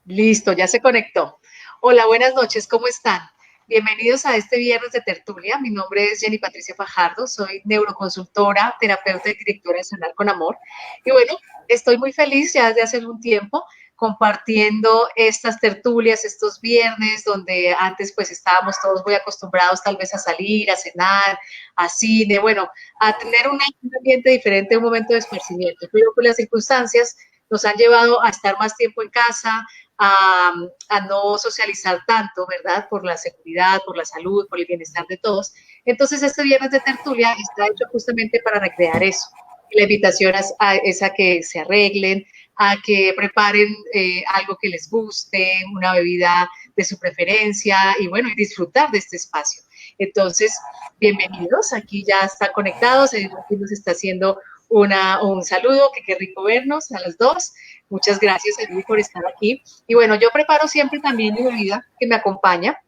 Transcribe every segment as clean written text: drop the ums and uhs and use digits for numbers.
Listo, ya se conectó. Hola, buenas noches, ¿cómo están? Bienvenidos a este viernes de tertulia. Mi nombre es Jenny Patricia Fajardo, soy neuroconsultora, terapeuta y directora de Sanar con Amor. Y bueno, estoy muy feliz ya desde hace algún tiempo compartiendo estas tertulias, estos viernes, donde antes pues estábamos todos muy acostumbrados tal vez a salir, a cenar, a cine, bueno, a tener un ambiente diferente, un momento de esparcimiento. Pero por las circunstancias nos han llevado a estar más tiempo en casa, a, a, no socializar tanto, ¿verdad? Por la seguridad, por la salud, por el bienestar de todos. Entonces, este viernes de tertulia está hecho justamente para recrear eso. La invitación es a que se arreglen, a que preparen algo que les guste, una bebida de su preferencia y bueno, y disfrutar de este espacio. Entonces, bienvenidos, aquí ya están conectados, aquí nos está haciendo un saludo, que qué rico vernos a las dos. Muchas gracias, Edwin, por estar aquí. Y bueno, yo preparo siempre también mi bebida que me acompaña,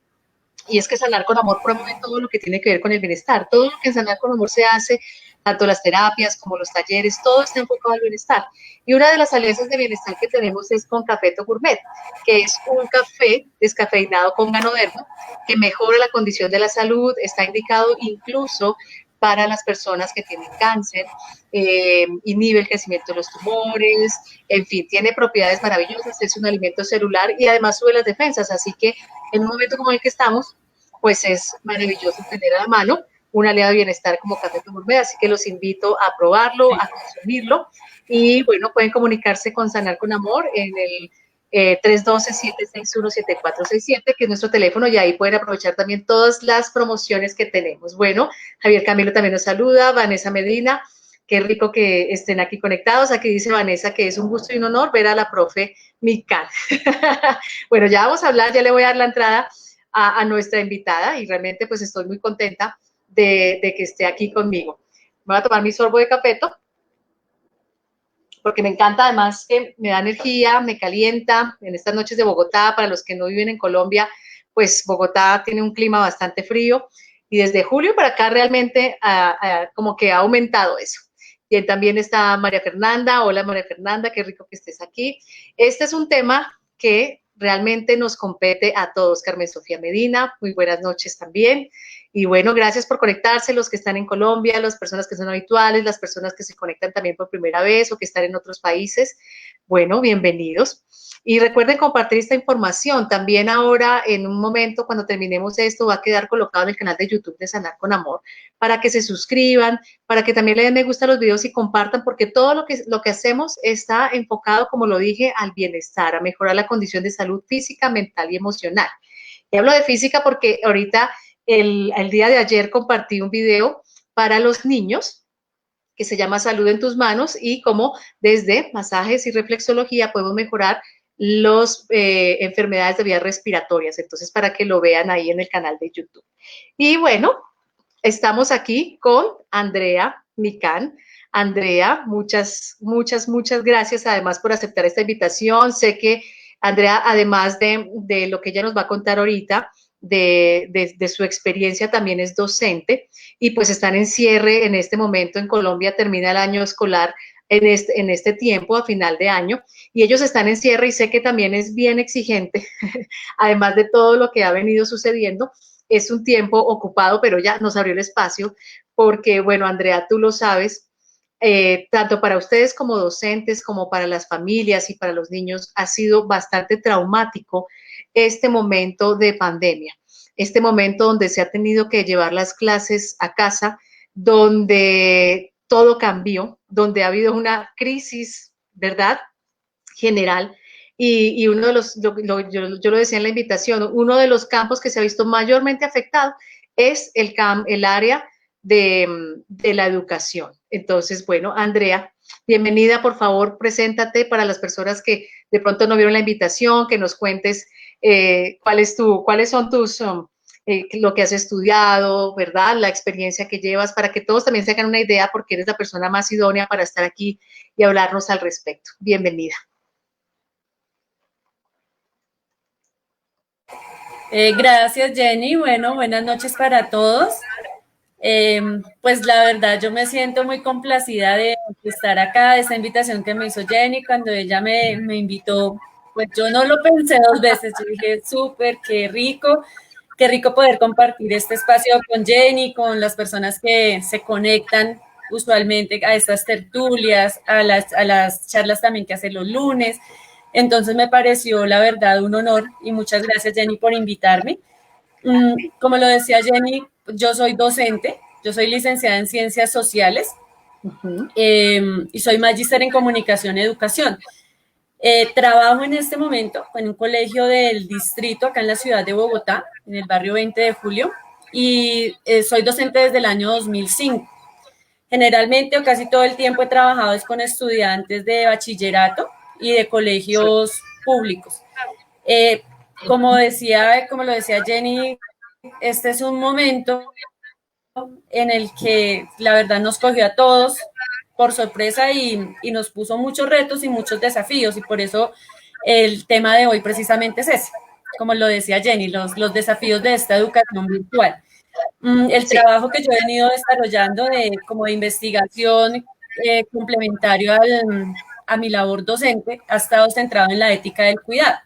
y es que Sanar con Amor promueve todo lo que tiene que ver con el bienestar. Todo lo que en Sanar con Amor se hace, tanto las terapias como los talleres, todo está enfocado al bienestar. Y una de las alianzas de bienestar que tenemos es con Cafeto Gourmet, que es un café descafeinado con ganoderma que mejora la condición de la salud, está indicado incluso para las personas que tienen cáncer, inhibe el crecimiento de los tumores, en fin, tiene propiedades maravillosas, es un alimento celular y además sube las defensas, así que en un momento como el que estamos, pues es maravilloso tener a la mano un aliado de bienestar como Café Gourmet, así que los invito a probarlo, a consumirlo y bueno, pueden comunicarse con Sanar con Amor en el 312-761-7467, que es nuestro teléfono, y ahí pueden aprovechar también todas las promociones que tenemos. Bueno, Javier Camilo también nos saluda, Vanessa Medina, qué rico que estén aquí conectados. Aquí dice Vanessa que es un gusto y un honor ver a la profe Mical. Bueno, ya vamos a hablar, ya le voy a dar la entrada a nuestra invitada y realmente pues estoy muy contenta de que esté aquí conmigo. Voy a tomar mi sorbo de cafeto porque me encanta, además que me da energía, me calienta en estas noches de Bogotá. Para los que no viven en Colombia, pues Bogotá tiene un clima bastante frío y desde julio para acá realmente como que ha aumentado eso. Y también está María Fernanda. Hola María Fernanda, qué rico que estés aquí. Este es un tema que realmente nos compete a todos. Carmen Sofía Medina, muy buenas noches también. Y bueno, gracias por conectarse, los que están en Colombia, las personas que son habituales, las personas que se conectan también por primera vez o que están en otros países. Bueno, bienvenidos. Y recuerden compartir esta información. También ahora, en un momento, cuando terminemos esto, va a quedar colocado en el canal de YouTube de Sanar con Amor, para que se suscriban, para que también le den me gusta a los videos y compartan, porque todo lo que hacemos está enfocado, como lo dije, al bienestar, a mejorar la condición de salud física, mental y emocional. Y hablo de física porque ahorita, el día de ayer, compartí un video para los niños que se llama Salud en tus manos y cómo desde masajes y reflexología podemos mejorar las enfermedades de vías respiratorias. Entonces, para que lo vean ahí en el canal de YouTube. Y bueno, estamos aquí con Andrea Micán. Andrea, muchas gracias además por aceptar esta invitación. Sé que Andrea, además de lo que ella nos va a contar ahorita, de su experiencia, también es docente y pues están en cierre en este momento en Colombia, termina el año escolar en este tiempo, a final de año, y ellos están en cierre y sé que también es bien exigente, además de todo lo que ha venido sucediendo, es un tiempo ocupado, pero ya nos abrió el espacio, porque, bueno, Andrea, tú lo sabes, tanto para ustedes como docentes, como para las familias y para los niños, ha sido bastante traumático este momento de pandemia, este momento donde se ha tenido que llevar las clases a casa, donde todo cambió, donde ha habido una crisis, ¿verdad?, general. Y uno de los, yo lo decía en la invitación, uno de los campos que se ha visto mayormente afectado es el área de la educación. Entonces, bueno, Andrea, bienvenida, por favor, preséntate para las personas que de pronto no vieron la invitación, que nos cuentes cuáles son lo que has estudiado, ¿verdad? La experiencia que llevas, para que todos también se hagan una idea, porque eres la persona más idónea para estar aquí y hablarnos al respecto. Bienvenida. Gracias, Jenny. Bueno, buenas noches para todos. Pues la verdad, yo me siento muy complacida de estar acá, de esta invitación que me hizo Jenny cuando ella me invitó pues yo no lo pensé dos veces, yo dije, súper, qué rico poder compartir este espacio con Jenny, con las personas que se conectan usualmente a estas tertulias, a las charlas también que hace los lunes. Entonces me pareció, la verdad, un honor y muchas gracias, Jenny, por invitarme. Como lo decía Jenny, yo soy docente, yo soy licenciada en Ciencias Sociales y soy magíster en Comunicación y Educación. Trabajo en este momento en un colegio del distrito acá en la ciudad de Bogotá, en el barrio 20 de Julio, y soy docente desde el año 2005. Generalmente o casi todo el tiempo he trabajado es con estudiantes de bachillerato y de colegios públicos. Eh, como lo decía Jenny, este es un momento en el que la verdad nos cogió a todos por sorpresa y nos puso muchos retos y muchos desafíos y por eso el tema de hoy precisamente es ese, como lo decía Jenny, los desafíos de esta educación virtual. El trabajo que yo he venido desarrollando como de investigación complementario a mi labor docente ha estado centrado en la ética del cuidado.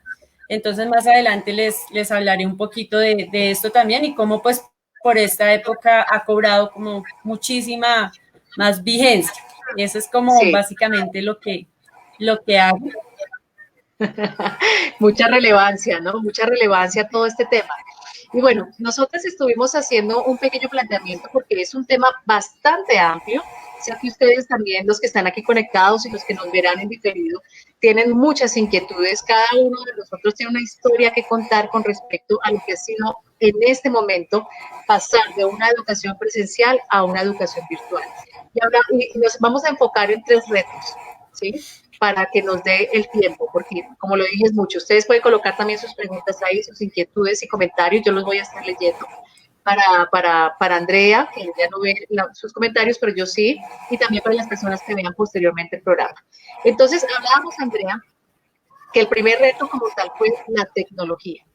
Entonces más adelante les hablaré un poquito de esto también y cómo pues por esta época ha cobrado como muchísima más vigencia. Y eso es como básicamente lo que hago. Mucha relevancia, ¿no? Mucha relevancia a todo este tema. Y bueno, nosotros estuvimos haciendo un pequeño planteamiento porque es un tema bastante amplio. Sé que ustedes también, los que están aquí conectados y los que nos verán en diferido, tienen muchas inquietudes. Cada uno de nosotros tiene una historia que contar con respecto a lo que ha sido en este momento pasar de una educación presencial a una educación virtual. Y nos vamos a enfocar en 3 retos, ¿sí? Para que nos dé el tiempo, porque como lo dije es mucho, ustedes pueden colocar también sus preguntas ahí, sus inquietudes y comentarios, yo los voy a estar leyendo para Andrea, que ya no ve sus comentarios, pero yo sí, y también para las personas que vean posteriormente el programa. Entonces, hablábamos, Andrea, que el primer reto como tal fue la tecnología,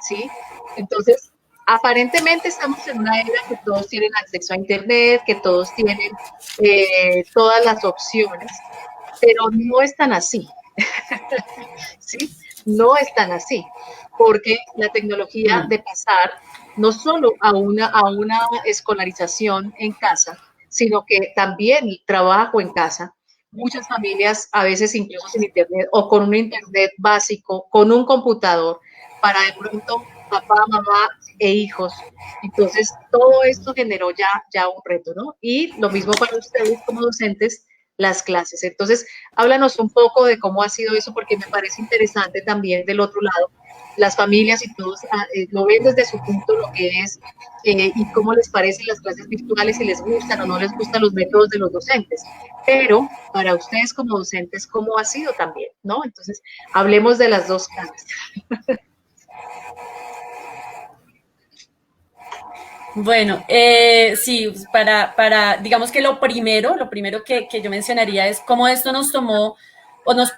¿sí? Entonces, aparentemente estamos en una era que todos tienen acceso a Internet, que todos tienen todas las opciones, pero no es tan así, ¿sí? No es tan así, porque la tecnología de pasar no solo a una escolarización en casa, sino que también el trabajo en casa. Muchas familias, a veces incluso sin internet o con un internet básico, con un computador, para de pronto papá, mamá e hijos. Entonces, todo esto generó ya un reto, ¿no? Y lo mismo para ustedes como docentes, las clases. Entonces, háblanos un poco de cómo ha sido eso, porque me parece interesante también del otro lado, las familias y todos lo ven desde su punto lo que es y cómo les parecen las clases virtuales, si les gustan o no les gustan los métodos de los docentes. Pero para ustedes como docentes, ¿cómo ha sido también? ¿No? Entonces, hablemos de las dos caras. Bueno, sí, digamos que lo primero que yo mencionaría es cómo esto nos tomó o nos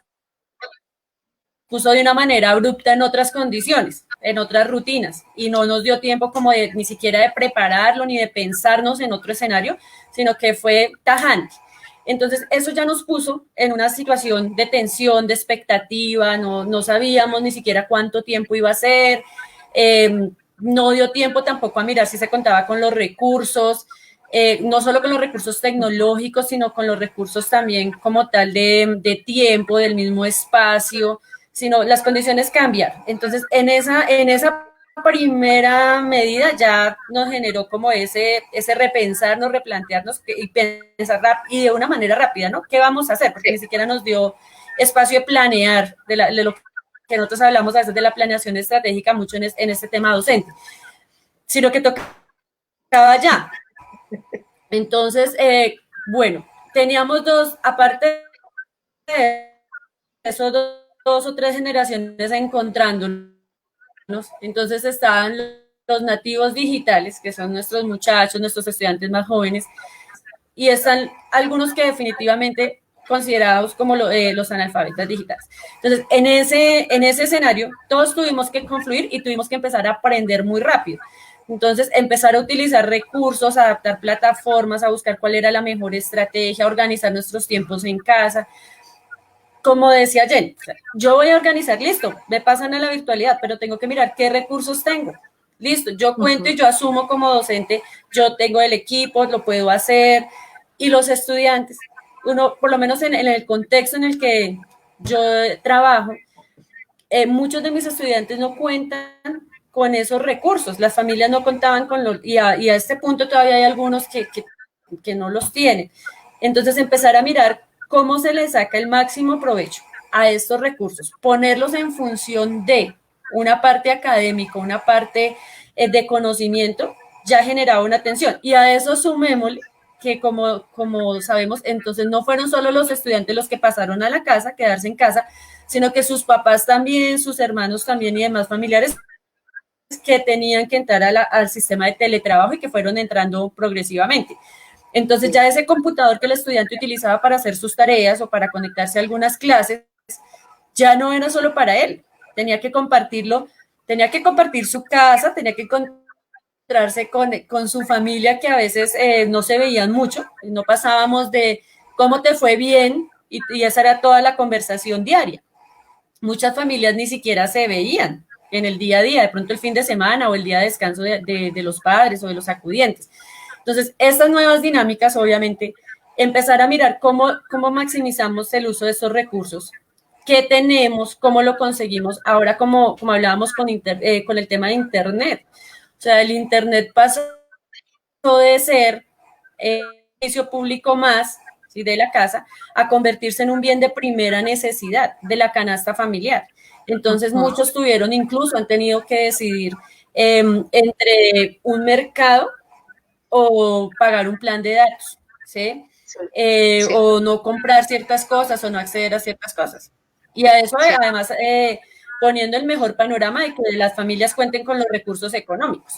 puso de una manera abrupta en otras condiciones, en otras rutinas, y no nos dio tiempo como ni siquiera de prepararlo ni de pensarnos en otro escenario, sino que fue tajante. Entonces, eso ya nos puso en una situación de tensión, de expectativa, no sabíamos ni siquiera cuánto tiempo iba a ser, no dio tiempo tampoco a mirar si se contaba con los recursos, no solo con los recursos tecnológicos, sino con los recursos también como tal de tiempo, del mismo espacio, sino las condiciones cambian. Entonces, en esa primera medida ya nos generó como ese repensarnos, replantearnos y pensar y de una manera rápida, ¿no? ¿Qué vamos a hacer? Porque ni siquiera nos dio espacio de planear de lo que nosotros hablamos a veces de la planeación estratégica mucho en este tema docente, sino que tocaba ya. Entonces, bueno, teníamos aparte de esos dos o tres generaciones encontrándonos. Entonces estaban los nativos digitales, que son nuestros muchachos, nuestros estudiantes más jóvenes, y están algunos que definitivamente considerados como los analfabetas digitales. Entonces, en ese escenario, todos tuvimos que confluir y tuvimos que empezar a aprender muy rápido. Entonces, empezar a utilizar recursos, a adaptar plataformas, a buscar cuál era la mejor estrategia, a organizar nuestros tiempos en casa. como decía Jen, yo voy a organizar, listo, me pasan a la virtualidad, pero tengo que mirar qué recursos tengo. Listo, yo cuento y yo asumo como docente, yo tengo el equipo, lo puedo hacer, y los estudiantes, uno, por lo menos en el contexto en el que yo trabajo, muchos de mis estudiantes no cuentan con esos recursos, las familias no contaban con los, y a este punto todavía hay algunos que no los tienen. Entonces empezar a mirar cómo se le saca el máximo provecho a estos recursos, ponerlos en función de una parte académica, una parte de conocimiento, ya generaba una tensión. Y a eso sumémosle que como sabemos, entonces no fueron solo los estudiantes los que pasaron a la casa, quedarse en casa, sino que sus papás también, sus hermanos también y demás familiares que tenían que entrar al sistema de teletrabajo y que fueron entrando progresivamente. Entonces ya ese computador que el estudiante utilizaba para hacer sus tareas o para conectarse a algunas clases, ya no era solo para él, tenía que compartirlo, tenía que compartir su casa, tenía que encontrarse con su familia que a veces no se veían mucho, no pasábamos de cómo te fue bien y esa era toda la conversación diaria. Muchas familias ni siquiera se veían en el día a día, de pronto el fin de semana o el día de descanso de los padres o de los acudientes. Entonces, estas nuevas dinámicas, obviamente, empezar a mirar cómo maximizamos el uso de estos recursos, qué tenemos, cómo lo conseguimos. Ahora, como hablábamos con el tema de Internet, o sea, el Internet pasó de ser servicio público más, ¿sí?, de la casa, a convertirse en un bien de primera necesidad de la canasta familiar. Entonces, muchos tuvieron, incluso han tenido que decidir entre un mercado o pagar un plan de datos, ¿sí? Sí. O no comprar ciertas cosas o no acceder a ciertas cosas. Y a eso, sí, además, poniendo el mejor panorama de que las familias cuenten con los recursos económicos,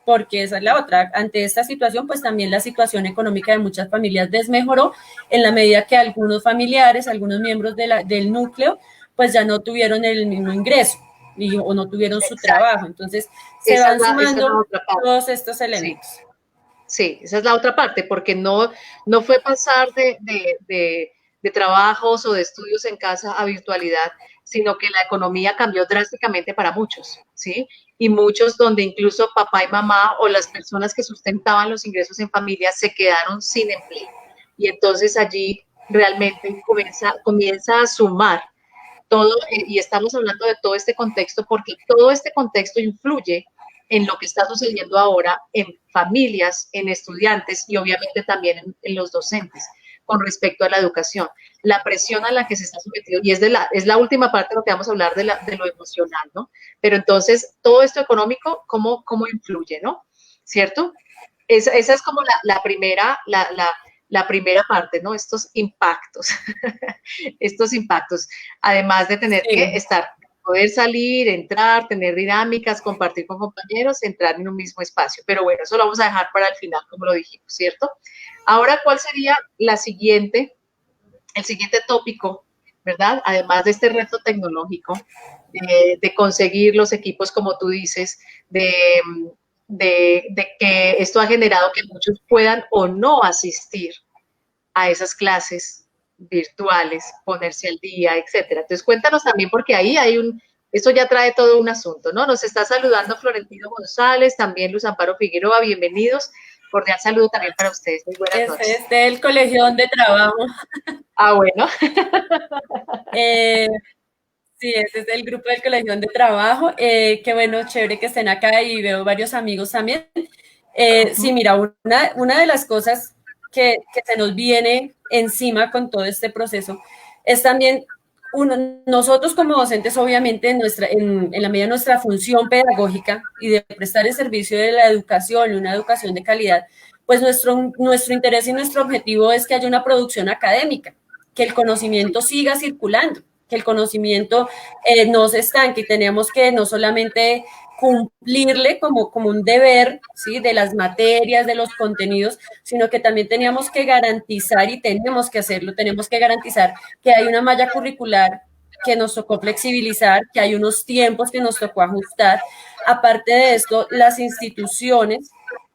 porque esa es la otra. Ante esta situación, pues también la situación económica de muchas familias desmejoró en la medida que algunos familiares, algunos miembros del núcleo, pues ya no tuvieron el mismo ingreso o no tuvieron su trabajo. Entonces, se van sumando todos estos elementos. Sí. Sí, esa es la otra parte, porque no fue pasar de trabajos o de estudios en casa a virtualidad, sino que la economía cambió drásticamente para muchos, ¿sí? Y muchos donde incluso papá y mamá o las personas que sustentaban los ingresos en familia se quedaron sin empleo. Y entonces allí realmente comienza a sumar todo, y estamos hablando de todo este contexto porque todo este contexto influye en lo que está sucediendo ahora en familias, en estudiantes y obviamente también en los docentes con respecto a la educación, la presión a la que se está sometido, y es la última parte de lo que vamos a hablar de lo emocional, ¿no? Pero entonces, todo esto económico, ¿cómo influye, no? ¿Cierto? Esa es como la primera parte, ¿no? Estos impactos, además de tener que estar, poder salir, entrar, tener dinámicas, compartir con compañeros, entrar en un mismo espacio. Pero bueno, eso lo vamos a dejar para el final, como lo dijimos, ¿cierto? Ahora, ¿cuál sería el siguiente tópico, verdad? Además de este reto tecnológico, de conseguir los equipos, como tú dices, de que esto ha generado que muchos puedan o no asistir a esas clases virtuales, ponerse al día, etcétera. Entonces, cuéntanos también, porque ahí esto ya trae todo un asunto, ¿no? Nos está saludando Florentino González, también Luz Amparo Figueroa, bienvenidos. Cordial saludo también para ustedes. Muy buenas noches. Es del colegio donde trabajo. Ah, bueno. Sí, ese es el grupo del colegio donde trabajo. Qué bueno, chévere que estén acá y veo varios amigos también. Sí, mira, una de las cosas que se nos viene encima con todo este proceso es también nosotros como docentes, obviamente, en la medida de nuestra función pedagógica y de prestar el servicio de la educación, una educación de calidad, pues nuestro interés y nuestro objetivo es que haya una producción académica, que el conocimiento siga circulando, que el conocimiento no se estanque y tenemos que no solamente cumplirle como un deber, ¿sí?, de las materias, de los contenidos, sino que también teníamos que garantizar, y tenemos que hacerlo, tenemos que garantizar que hay una malla curricular que nos tocó flexibilizar, que hay unos tiempos que nos tocó ajustar. Aparte de esto, las instituciones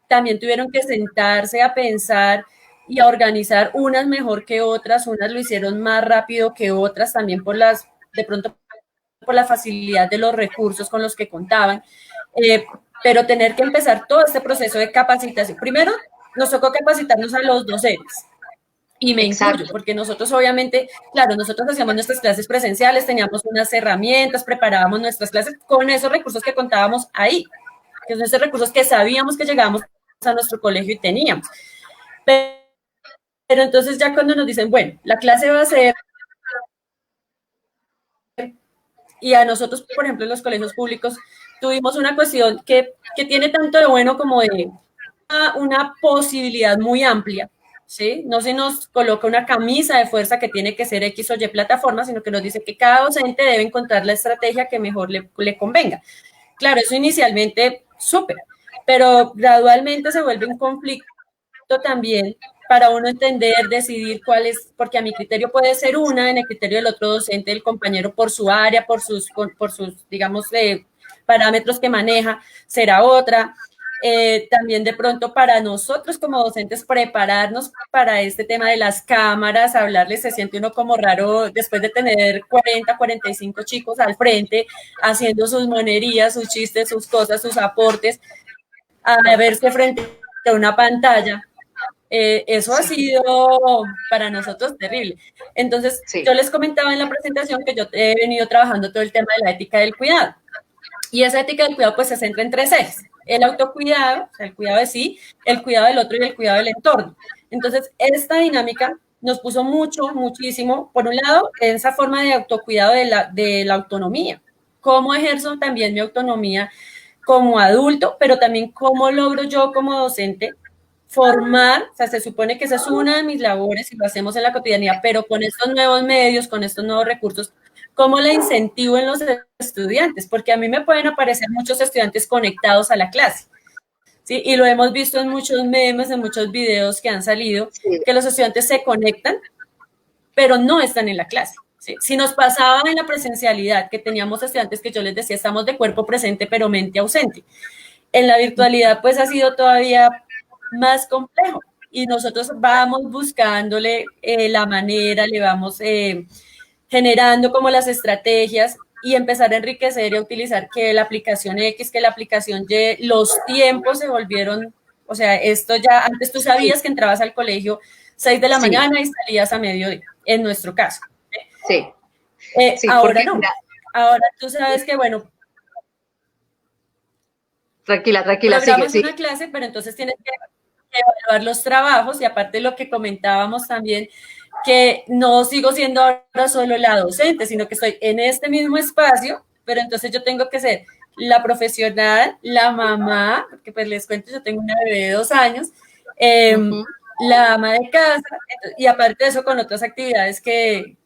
también tuvieron que sentarse a pensar y a organizar unas mejor que otras, unas lo hicieron más rápido que otras, también de pronto por la facilidad de los recursos con los que contaban, pero tener que empezar todo este proceso de capacitación. Primero, nos tocó capacitarnos a los docentes, y me incluyo, porque nosotros obviamente, claro, nosotros hacíamos nuestras clases presenciales, teníamos unas herramientas, preparábamos nuestras clases con esos recursos que contábamos ahí, que son esos recursos que sabíamos que llegábamos a nuestro colegio y teníamos. Pero entonces ya cuando nos dicen, bueno, la clase va a ser, y a nosotros, por ejemplo, en los colegios públicos, tuvimos una cuestión que tiene tanto de bueno como de una posibilidad muy amplia, ¿sí? No se nos coloca una camisa de fuerza que tiene que ser X o Y plataforma, sino que nos dice que cada docente debe encontrar la estrategia que mejor le convenga. Claro, eso inicialmente súper, pero gradualmente se vuelve un conflicto también para uno entender, decidir cuál es, porque a mi criterio puede ser una, en el criterio del otro docente, del compañero por su área, por sus digamos, parámetros que maneja, será otra. También de pronto para nosotros como docentes prepararnos para este tema de las cámaras, hablarles, se siente uno como raro después de tener 40, 45 chicos al frente, haciendo sus monerías, sus chistes, sus cosas, sus aportes, a verse frente a una pantalla. Eso ha sido para nosotros terrible. Entonces, yo les comentaba en la presentación que yo he venido trabajando todo el tema de la ética del cuidado. Y esa ética del cuidado pues se centra en 3 ejes. El autocuidado, o sea, el cuidado de sí, el cuidado del otro y el cuidado del entorno. Entonces, esta dinámica nos puso muchísimo, por un lado, esa forma de autocuidado de la autonomía. ¿Cómo ejerzo también mi autonomía como adulto, pero también cómo logro yo como docente formar? O sea, se supone que esa es una de mis labores y lo hacemos en la cotidianidad, pero con estos nuevos medios, con estos nuevos recursos, ¿cómo la incentivo en los estudiantes? Porque a mí me pueden aparecer muchos estudiantes conectados a la clase, ¿sí? Y lo hemos visto en muchos memes, en muchos videos que han salido, que los estudiantes se conectan, pero no están en la clase, ¿sí? Si nos pasaba en la presencialidad, que teníamos estudiantes que yo les decía, estamos de cuerpo presente, pero mente ausente. En la virtualidad, pues ha sido todavía más complejo y nosotros vamos buscándole la manera, le vamos generando como las estrategias y empezar a enriquecer y a utilizar que la aplicación X, que la aplicación Y, los tiempos se volvieron, o sea, esto ya, antes tú sabías que entrabas al colegio 6 de la mañana y salías a mediodía, en nuestro caso. Ahora no, ahora tú sabes que, bueno, tranquila, programas una clase, pero entonces tienes que evaluar los trabajos y aparte lo que comentábamos también, que no sigo siendo ahora solo la docente, sino que estoy en este mismo espacio, pero entonces yo tengo que ser la profesional, la mamá, porque pues les cuento, yo tengo una bebé de 2 años, la ama de casa, y aparte de eso con otras actividades que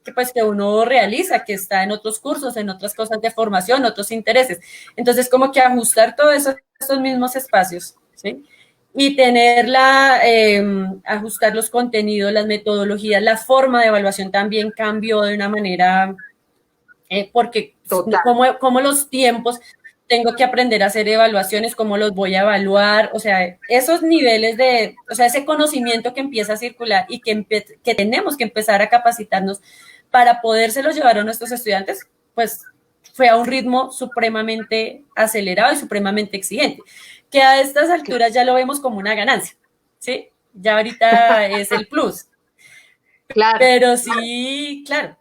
uno realiza, que está en otros cursos, en otras cosas de formación, otros intereses. Entonces como que ajustar todo eso, estos mismos espacios, ¿sí? Y ajustar los contenidos, las metodologías, la forma de evaluación también cambió de una manera, porque como los tiempos, tengo que aprender a hacer evaluaciones, cómo los voy a evaluar, o sea, esos niveles o sea, ese conocimiento que empieza a circular y que tenemos que empezar a capacitarnos para podérselo llevar a nuestros estudiantes, pues fue a un ritmo supremamente acelerado y supremamente exigente, que a estas alturas ya lo vemos como una ganancia, ¿sí? Ya ahorita es el plus. Claro. Pero sí, claro.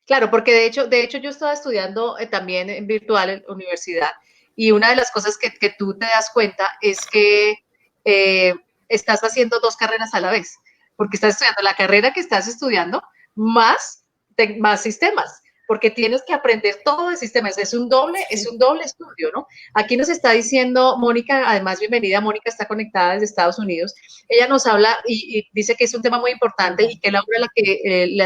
Claro, porque de hecho yo estaba estudiando también en virtual en universidad y una de las cosas que tú te das cuenta es que estás haciendo 2 carreras a la vez, porque estás estudiando la carrera que estás estudiando más sistemas, porque tienes que aprender todo de sistemas, es un doble estudio, ¿no? Aquí nos está diciendo Mónica, además bienvenida, Mónica está conectada desde Estados Unidos, ella nos habla y dice que es un tema muy importante y que es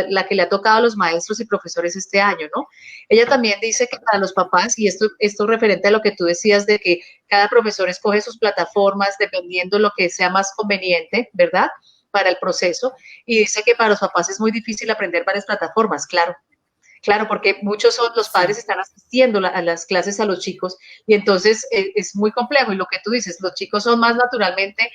la que le ha tocado a los maestros y profesores este año, ¿no? Ella también dice que para los papás, y esto referente a lo que tú decías de que cada profesor escoge sus plataformas dependiendo lo que sea más conveniente, ¿verdad? Para el proceso, y dice que para los papás es muy difícil aprender varias plataformas, claro. Claro, porque muchos son, los padres Sí. están asistiendo a las clases a los chicos y entonces es muy complejo. Y lo que tú dices, los chicos son más naturalmente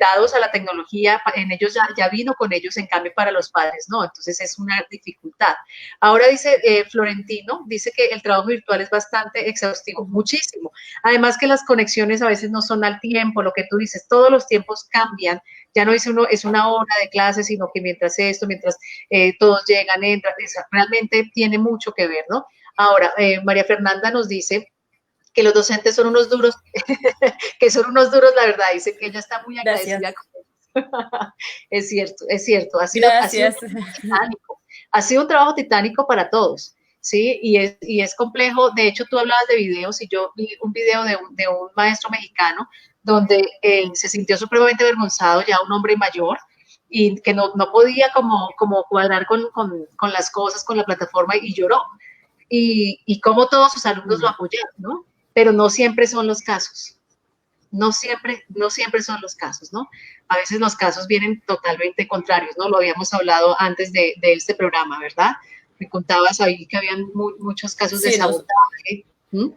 dados a la tecnología, en ellos ya vino con ellos, en cambio para los padres no, entonces es una dificultad. Ahora dice Florentino, dice que el trabajo virtual es bastante exhaustivo, muchísimo. Además que las conexiones a veces no son al tiempo, lo que tú dices, todos los tiempos cambian, ya no dice uno, es una hora de clase, sino que mientras esto, mientras todos llegan, entran, realmente tiene mucho que ver, ¿no? Ahora, María Fernanda nos dice que los docentes son unos duros, que son unos duros, la verdad, dice que ella está muy Gracias. agradecida con ellos. Es cierto, Gracias. ha sido un trabajo titánico para todos, ¿sí? Y es complejo, de hecho tú hablabas de videos y yo vi un video de un maestro mexicano donde se sintió supremamente avergonzado, ya un hombre mayor, y que no podía como cuadrar con las cosas, con la plataforma, y lloró. Y como todos sus alumnos lo apoyaron, ¿no? Pero no siempre son los casos. No siempre son los casos, ¿no? A veces los casos vienen totalmente contrarios, ¿no? Lo habíamos hablado antes de este programa, ¿verdad? Me contabas ahí que habían muchos casos de Sí, sabotaje. ¿Mm?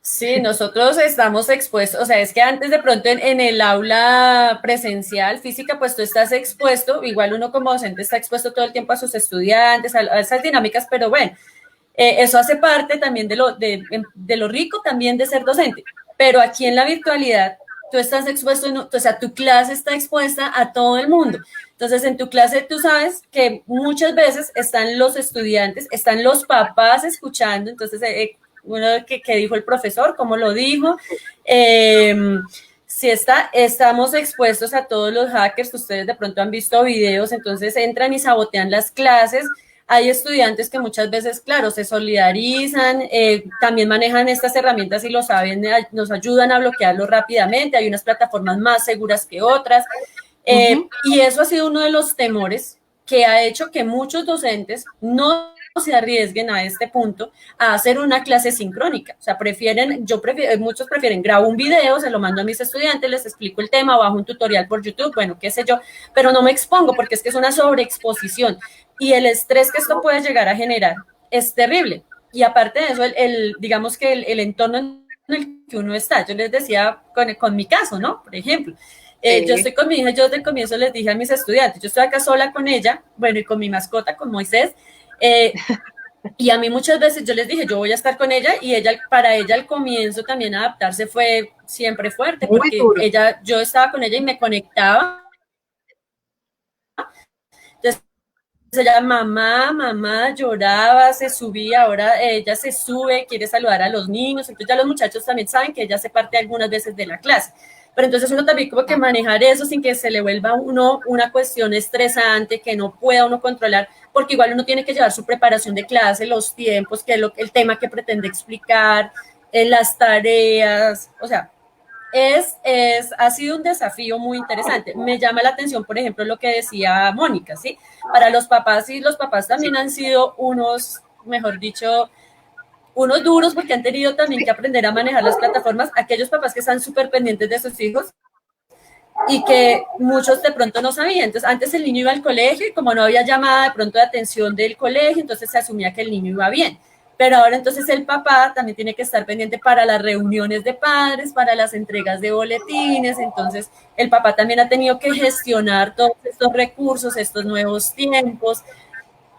sí, nosotros estamos expuestos, o sea, es que antes de pronto en el aula presencial, física, pues tú estás expuesto, igual uno como docente está expuesto todo el tiempo a sus estudiantes, a esas dinámicas, pero bueno, eso hace parte también de lo rico también de ser docente. Pero aquí en la virtualidad, tú estás expuesto, o sea, tu clase está expuesta a todo el mundo. Entonces, en tu clase tú sabes que muchas veces están los estudiantes, están los papás escuchando, entonces, uno que dijo el profesor, cómo lo dijo, eh, si estamos expuestos a todos los hackers, ustedes de pronto han visto videos, entonces entran y sabotean las clases. Hay estudiantes que muchas veces, claro, se solidarizan, también manejan estas herramientas y lo saben, nos ayudan a bloquearlo rápidamente. Hay unas plataformas más seguras que otras. Y eso ha sido uno de los temores que ha hecho que muchos docentes no se arriesguen a este punto a hacer una clase sincrónica. O sea, muchos prefieren grabo un video, se lo mando a mis estudiantes, les explico el tema, bajo un tutorial por YouTube, bueno, qué sé yo, pero no me expongo porque es que es una sobreexposición y el estrés que esto puede llegar a generar es terrible. Y aparte de eso, digamos que el entorno en el que uno está, yo les decía con mi caso, ¿no? Por ejemplo, yo estoy con mi hija, yo desde el comienzo les dije a mis estudiantes, yo estoy acá sola con ella, bueno, y con mi mascota, con Moisés, y a mí muchas veces yo les dije, yo voy a estar con ella, y para ella al comienzo también adaptarse fue siempre fuerte, Muy porque duro. yo estaba con ella y me conectaba, entonces ella, mamá, lloraba, se subía, ahora ella se sube, quiere saludar a los niños, entonces ya los muchachos también saben que ella se parte algunas veces de la clase. Pero entonces uno también como que manejar eso sin que se le vuelva a uno una cuestión estresante, que no pueda uno controlar, porque igual uno tiene que llevar su preparación de clase, los tiempos, el tema que pretende explicar, las tareas, o sea, ha sido un desafío muy interesante. Me llama la atención, por ejemplo, lo que decía Mónica, ¿sí? Para los papás, y los papás también han sido unos, mejor dicho, unos duros porque han tenido también que aprender a manejar las plataformas, aquellos papás que están súper pendientes de sus hijos y que muchos de pronto no sabían. Entonces, antes el niño iba al colegio y como no había llamada de pronto de atención del colegio, entonces se asumía que el niño iba bien. Pero ahora entonces el papá también tiene que estar pendiente para las reuniones de padres, para las entregas de boletines, entonces el papá también ha tenido que gestionar todos estos recursos, estos nuevos tiempos.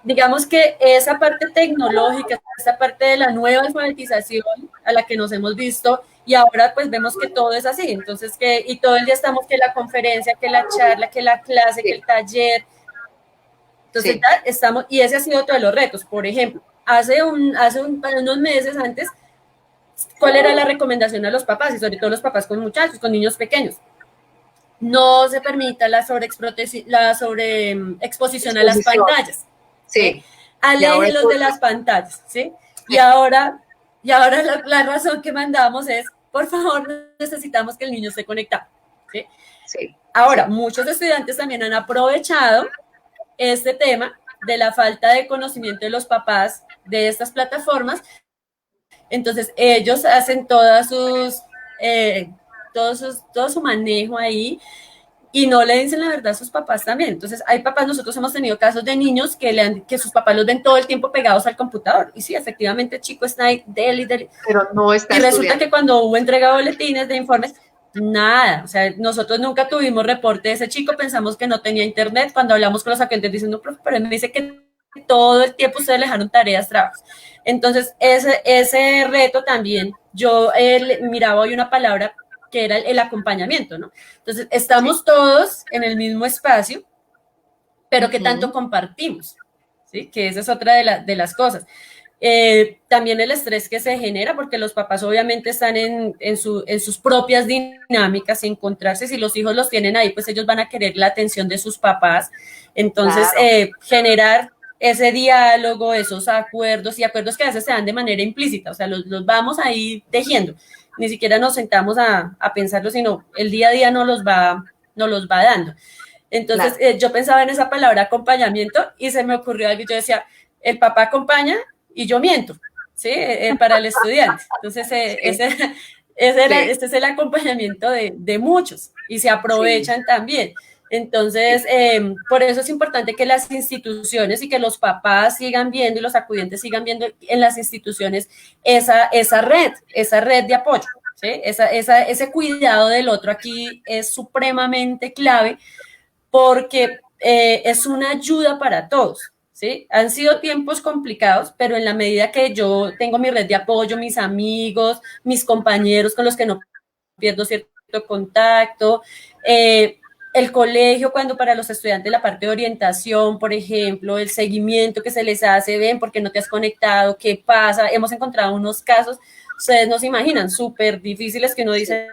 Digamos que esa parte tecnológica, esa parte de la nueva alfabetización a la que nos hemos visto y ahora pues vemos que todo es así, entonces y todo el día estamos que la conferencia, que la charla, que la clase, que el taller, entonces Sí. ya estamos, y ese ha sido otro de los retos. Por ejemplo, unos meses antes, ¿cuál era la recomendación a los papás? Y sobre todo los papás con muchachos, con niños pequeños. No se permita la sobreexposición a las Exposición. pantallas, ¿sí? Sí. Y ahora Aléjenlos de las pantallas, ¿sí? Y ahora la razón que mandamos es, por favor, necesitamos que el niño esté conectado, ¿sí? sí, Ahora, sí. muchos estudiantes también han aprovechado este tema de la falta de conocimiento de los papás de estas plataformas. Entonces, ellos hacen todo su manejo ahí. y no le dicen la verdad a sus papás también. Entonces, hay papás, nosotros hemos tenido casos de niños que sus papás los ven todo el tiempo pegados al computador. Y sí, efectivamente, el chico está ahí, dele. Pero no está Y resulta estudiando. que cuando hubo entrega de boletines, de informes, nada. O sea, nosotros nunca tuvimos reporte de ese chico, pensamos que no tenía internet. Cuando hablamos con los agentes, dicen, no, profe, pero él me dice que todo el tiempo ustedes le dejaron tareas, trabajos. Entonces, ese reto también, yo miraba hoy una palabra que era el acompañamiento, ¿no? Entonces, estamos Sí. todos en el mismo espacio, pero ¿qué tanto compartimos? ¿Sí? Que esa es otra de las cosas. También el estrés que se genera, porque los papás obviamente están en sus propias dinámicas y encontrarse, si los hijos los tienen ahí, pues ellos van a querer la atención de sus papás. Entonces, Claro. generar ese diálogo, esos acuerdos y acuerdos que a veces se dan de manera implícita, o sea, los vamos ahí tejiendo, ni siquiera nos sentamos a pensarlo, sino el día a día nos los va dando. Entonces, Claro. yo pensaba en esa palabra acompañamiento y se me ocurrió algo, yo decía, el papá acompaña y yo miento, ¿sí? Para el estudiante. Entonces, Sí, sí, este es el acompañamiento de muchos y se sí, aprovechan también. Entonces, sí. por eso es importante que las instituciones y que los papás sigan viendo y los acudientes sigan viendo en las instituciones esa red de apoyo. ¿Sí? Ese cuidado del otro aquí es supremamente clave porque es una ayuda para todos. ¿Sí? Han sido tiempos complicados, pero en la medida que yo tengo mi red de apoyo, mis amigos, mis compañeros con los que no pierdo cierto contacto, el colegio, cuando para los estudiantes la parte de orientación, por ejemplo, el seguimiento que se les hace, ven, porque no te has conectado, qué pasa, hemos encontrado unos casos, ustedes no se imaginan, súper difíciles que uno Sí, dice,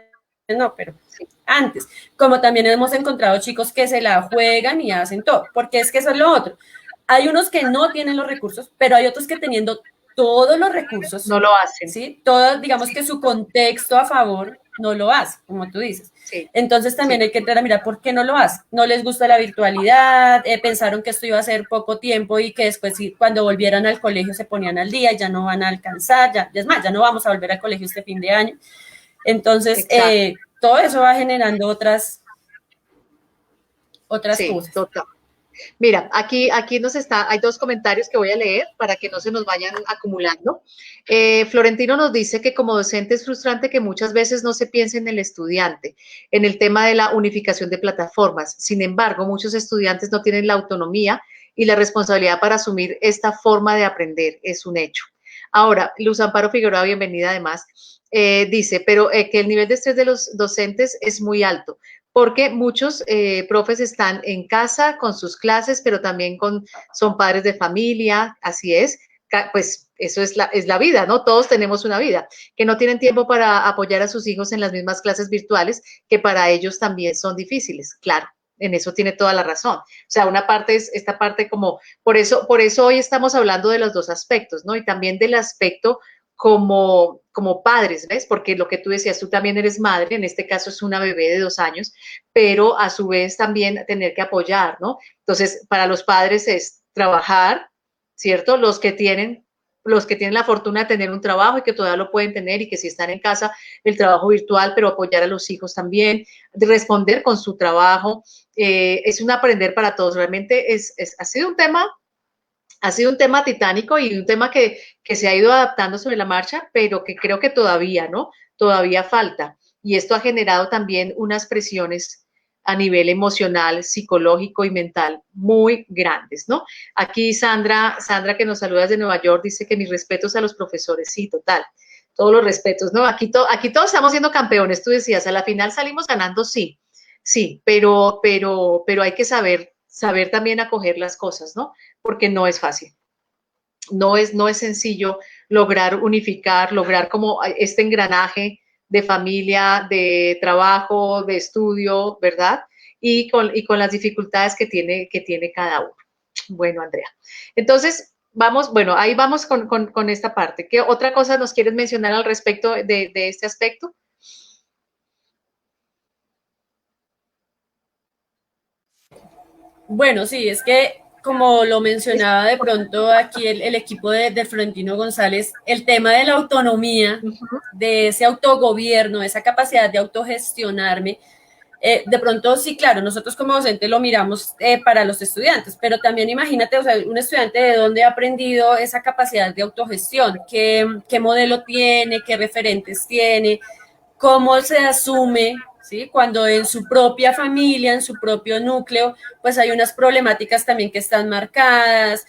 no, pero sí, antes, como también hemos encontrado chicos que se la juegan y hacen todo, porque es que eso es lo otro. Hay unos que no tienen los recursos, pero hay otros que teniendo todos los recursos, no lo hacen. ¿sí? Todo, digamos Sí, que su contexto a favor no lo hace, como tú dices. sí, Entonces también sí, hay que entrar a mirar por qué no lo hace. No les gusta la virtualidad, pensaron que esto iba a ser poco tiempo y que después cuando volvieran al colegio se ponían al día y ya no van a alcanzar, ya, es más, ya no vamos a volver al colegio este fin de año. Entonces, exacto. todo eso va generando otras Sí, cosas. total. Mira, aquí hay dos comentarios que voy a leer para que no se nos vayan acumulando. Florentino nos dice que como docente es frustrante que muchas veces no se piense en el estudiante, en el tema de la unificación de plataformas. Sin embargo, muchos estudiantes no tienen la autonomía y la responsabilidad para asumir esta forma de aprender. Es un hecho. Ahora, Luz Amparo Figueroa, bienvenida además, dice, pero que el nivel de estrés de los docentes es muy alto porque muchos profes están en casa con sus clases, pero también son padres de familia, así es, pues eso es la vida, ¿no? Todos tenemos una vida, que no tienen tiempo para apoyar a sus hijos en las mismas clases virtuales, que para ellos también son difíciles, claro. En eso tiene toda la razón. O sea, una parte es esta parte como, por eso hoy estamos hablando de los dos aspectos, ¿no? Y también del aspecto como padres, ¿ves? Porque lo que tú decías, tú también eres madre, en este caso es una bebé de 2 años, pero a su vez también tener que apoyar, ¿no? Entonces, para los padres es trabajar, ¿cierto? Los que tienen la fortuna de tener un trabajo y que todavía lo pueden tener y que si están en casa, el trabajo virtual, pero apoyar a los hijos también, responder con su trabajo, es un aprender para todos. Realmente ha sido un tema titánico y un tema que se ha ido adaptando sobre la marcha, pero que creo que todavía, ¿no? Todavía falta. Y esto ha generado también unas presiones a nivel emocional, psicológico y mental muy grandes, ¿no? Aquí Sandra que nos saluda desde Nueva York, dice que mis respetos a los profesores, sí, total, todos los respetos, ¿no? Aquí todos estamos siendo campeones, tú decías, a la final salimos ganando, sí, sí, pero hay que saber también acoger las cosas, ¿no? Porque no es fácil. No es sencillo lograr unificar, lograr como este engranaje de familia, de trabajo, de estudio, ¿verdad? Y con las dificultades que tiene cada uno. Bueno, Andrea. Entonces, bueno, ahí vamos con esta parte. ¿Qué otra cosa nos quieres mencionar al respecto de este aspecto? Bueno, sí, es que como lo mencionaba de pronto aquí el equipo de Florentino González, el tema de la autonomía, Uh -huh. de ese autogobierno, esa capacidad de autogestionarme, De pronto, sí, claro, nosotros como docentes lo miramos para los estudiantes, pero también imagínate, o sea, un estudiante de dónde ha aprendido esa capacidad de autogestión, qué modelo tiene, qué referentes tiene, cómo se asume, ¿sí? Cuando en su propia familia, en su propio núcleo, pues hay unas problemáticas también que están marcadas.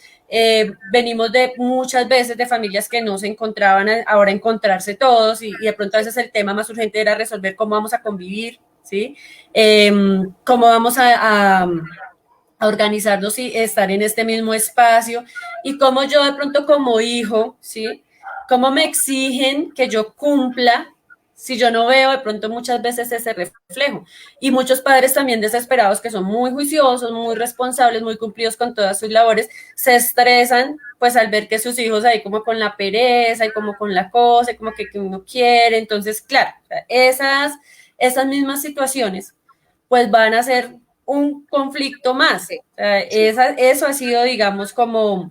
Venimos de muchas veces de familias que no se encontraban, ahora encontrarse todos y de pronto a veces el tema más urgente era resolver cómo vamos a convivir, ¿sí? Cómo vamos a organizarnos y estar en este mismo espacio y cómo yo de pronto como hijo, ¿sí? Cómo me exigen que yo cumpla si yo no veo de pronto muchas veces ese reflejo. Y muchos padres también desesperados que son muy juiciosos, muy responsables, muy cumplidos con todas sus labores, se estresan pues al ver que sus hijos ahí como con la pereza y como con la cosa, y como que uno quiere. Entonces, claro, esas mismas situaciones pues van a ser un conflicto más. Sí, O sea, sí. eso ha sido, digamos, como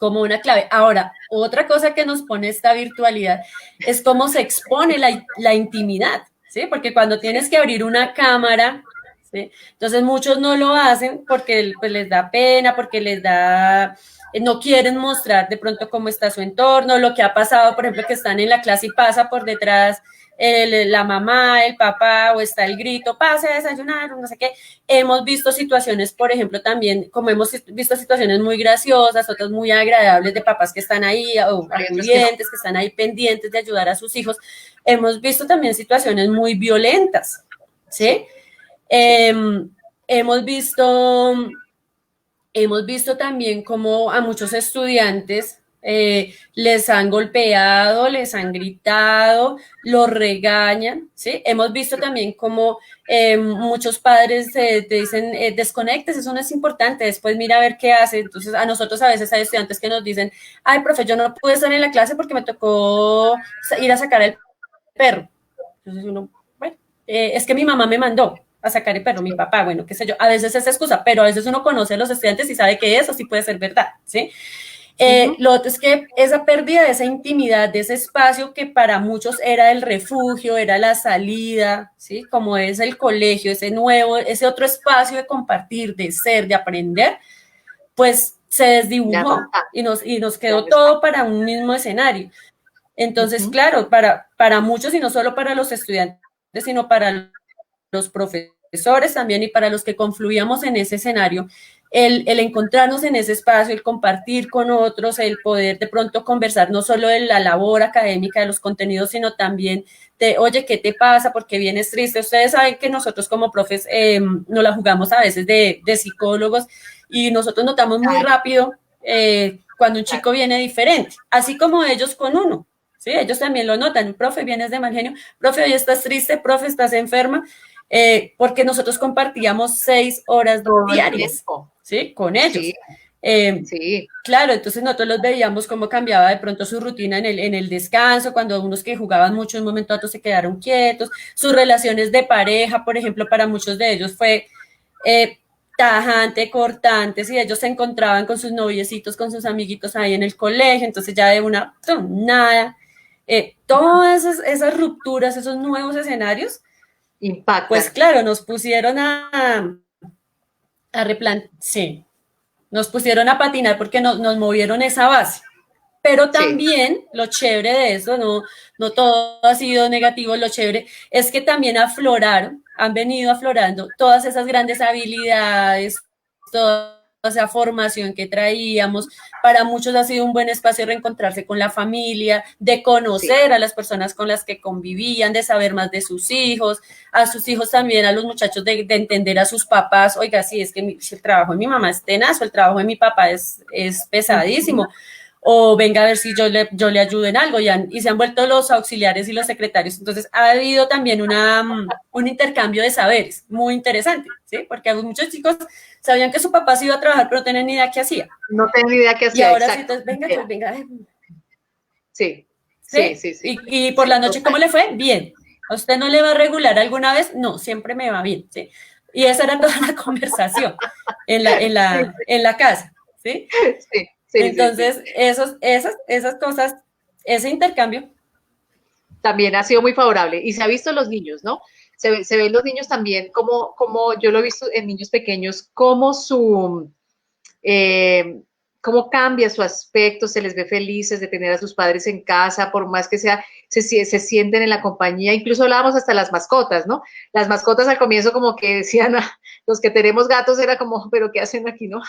una clave. Ahora, otra cosa que nos pone esta virtualidad es cómo se expone la intimidad, ¿sí? Porque cuando tienes que abrir una cámara, ¿sí? Entonces muchos no lo hacen porque pues, les da pena, porque les da, no quieren mostrar de pronto cómo está su entorno, lo que ha pasado, por ejemplo, que están en la clase y pasa por detrás la mamá, el papá, o está el grito, pase a desayunar, no sé qué. Hemos visto situaciones, por ejemplo, también, como hemos visto situaciones muy graciosas, otras muy agradables de papás que están ahí, o Hay otros que no. acudientes, que están ahí pendientes de ayudar a sus hijos. Hemos visto también situaciones muy violentas, ¿sí? Sí, sí. Eh, hemos visto Hemos visto también cómo a muchos estudiantes les han golpeado, les han gritado, los regañan, ¿sí? Hemos visto también cómo muchos padres te dicen, desconectes, eso no es importante, después mira a ver qué hace. Entonces, a nosotros a veces hay estudiantes que nos dicen, ay, profe, yo no pude estar en la clase porque me tocó ir a sacar el perro. Entonces uno, bueno, es que mi mamá me mandó a sacar el perro, mi papá, bueno, qué sé yo, a veces es excusa, pero a veces uno conoce a los estudiantes y sabe que eso sí puede ser verdad, ¿sí? Ujú. Lo otro es que esa pérdida de esa intimidad, de ese espacio que para muchos era el refugio, era la salida, ¿sí? Como es el colegio, ese nuevo, ese otro espacio de compartir, de ser, de aprender, pues se Ya no desdibujó está, y nos ya quedó no está. todo para un mismo escenario. Entonces, Ujú. claro, para muchos y no solo para los estudiantes, sino para los profesores también y para los que confluíamos en ese escenario, el encontrarnos en ese espacio, el compartir con otros, el poder de pronto conversar no solo de la labor académica, de los contenidos, sino también de, oye, ¿qué te pasa? ¿Por qué vienes triste? Ustedes saben que nosotros como profes nos la jugamos a veces de psicólogos y nosotros notamos muy Claro, rápido cuando un claro. chico viene diferente, así como ellos con uno. Sí, ellos también lo notan. Profe, vienes de mal genio. Profe, hoy estás triste. Profe, estás enferma. Porque nosotros compartíamos 6 horas Todo el diarias, tiempo. ¿sí? Con Sí, ellos. Eh, sí, claro, entonces nosotros los veíamos cómo cambiaba de pronto su rutina en el descanso, cuando unos que jugaban mucho en un momento a otro se quedaron quietos, sus relaciones de pareja, por ejemplo, para muchos de ellos fue eh, tajante, cortante, si ellos se encontraban con sus noviecitos, con sus amiguitos ahí en el colegio, entonces ya de una, nada. Todas esas rupturas, esos nuevos escenarios, pues impactan. claro, nos pusieron a sí, nos pusieron a patinar porque nos movieron esa base. Pero Sí, también lo chévere de eso, no todo ha sido negativo, lo chévere es que también afloraron, han venido aflorando todas esas grandes habilidades, toda esa formación que traíamos. Para muchos ha sido un buen espacio de reencontrarse con la familia, de sí. conocer a las personas con las que convivían, de saber más de sus hijos, a sus hijos también, a los muchachos de entender a sus papás. Oiga, sí, es que el trabajo de mi mamá es tenazo, el trabajo de mi papá es Ujú. pesadísimo, o venga a ver si yo le ayudo en algo, y se han vuelto los auxiliares y los secretarios. Entonces ha habido también un intercambio de saberes muy interesante, ¿sí? Porque muchos chicos sabían que su papá se iba a trabajar, pero no tenían ni idea qué hacía. No tengo ni idea qué Y hacía, ahora sí, exacto. entonces, venga, entonces, venga, Sí, sí, ¿sí? sí, sí, Y por la sí, noche, ¿cómo total. le fue? Bien. ¿A usted no le va a regular alguna vez? No, siempre me va bien, ¿sí? Y esa era toda la conversación en la, en Sí, la, en la casa, ¿sí? sí, sí, sí, sí. Entonces, esas cosas, ese intercambio, También ha sido muy favorable y se ha visto en los niños, ¿no? se ven los niños también, como yo lo he visto en niños pequeños, como eh, cómo cambia su aspecto, se les ve felices de tener a sus padres en casa, por más que sea, se sienten en la compañía, incluso hablábamos hasta las mascotas, ¿no? Las mascotas al comienzo como que decían, ah, los que tenemos gatos era como, pero ¿qué hacen aquí, no?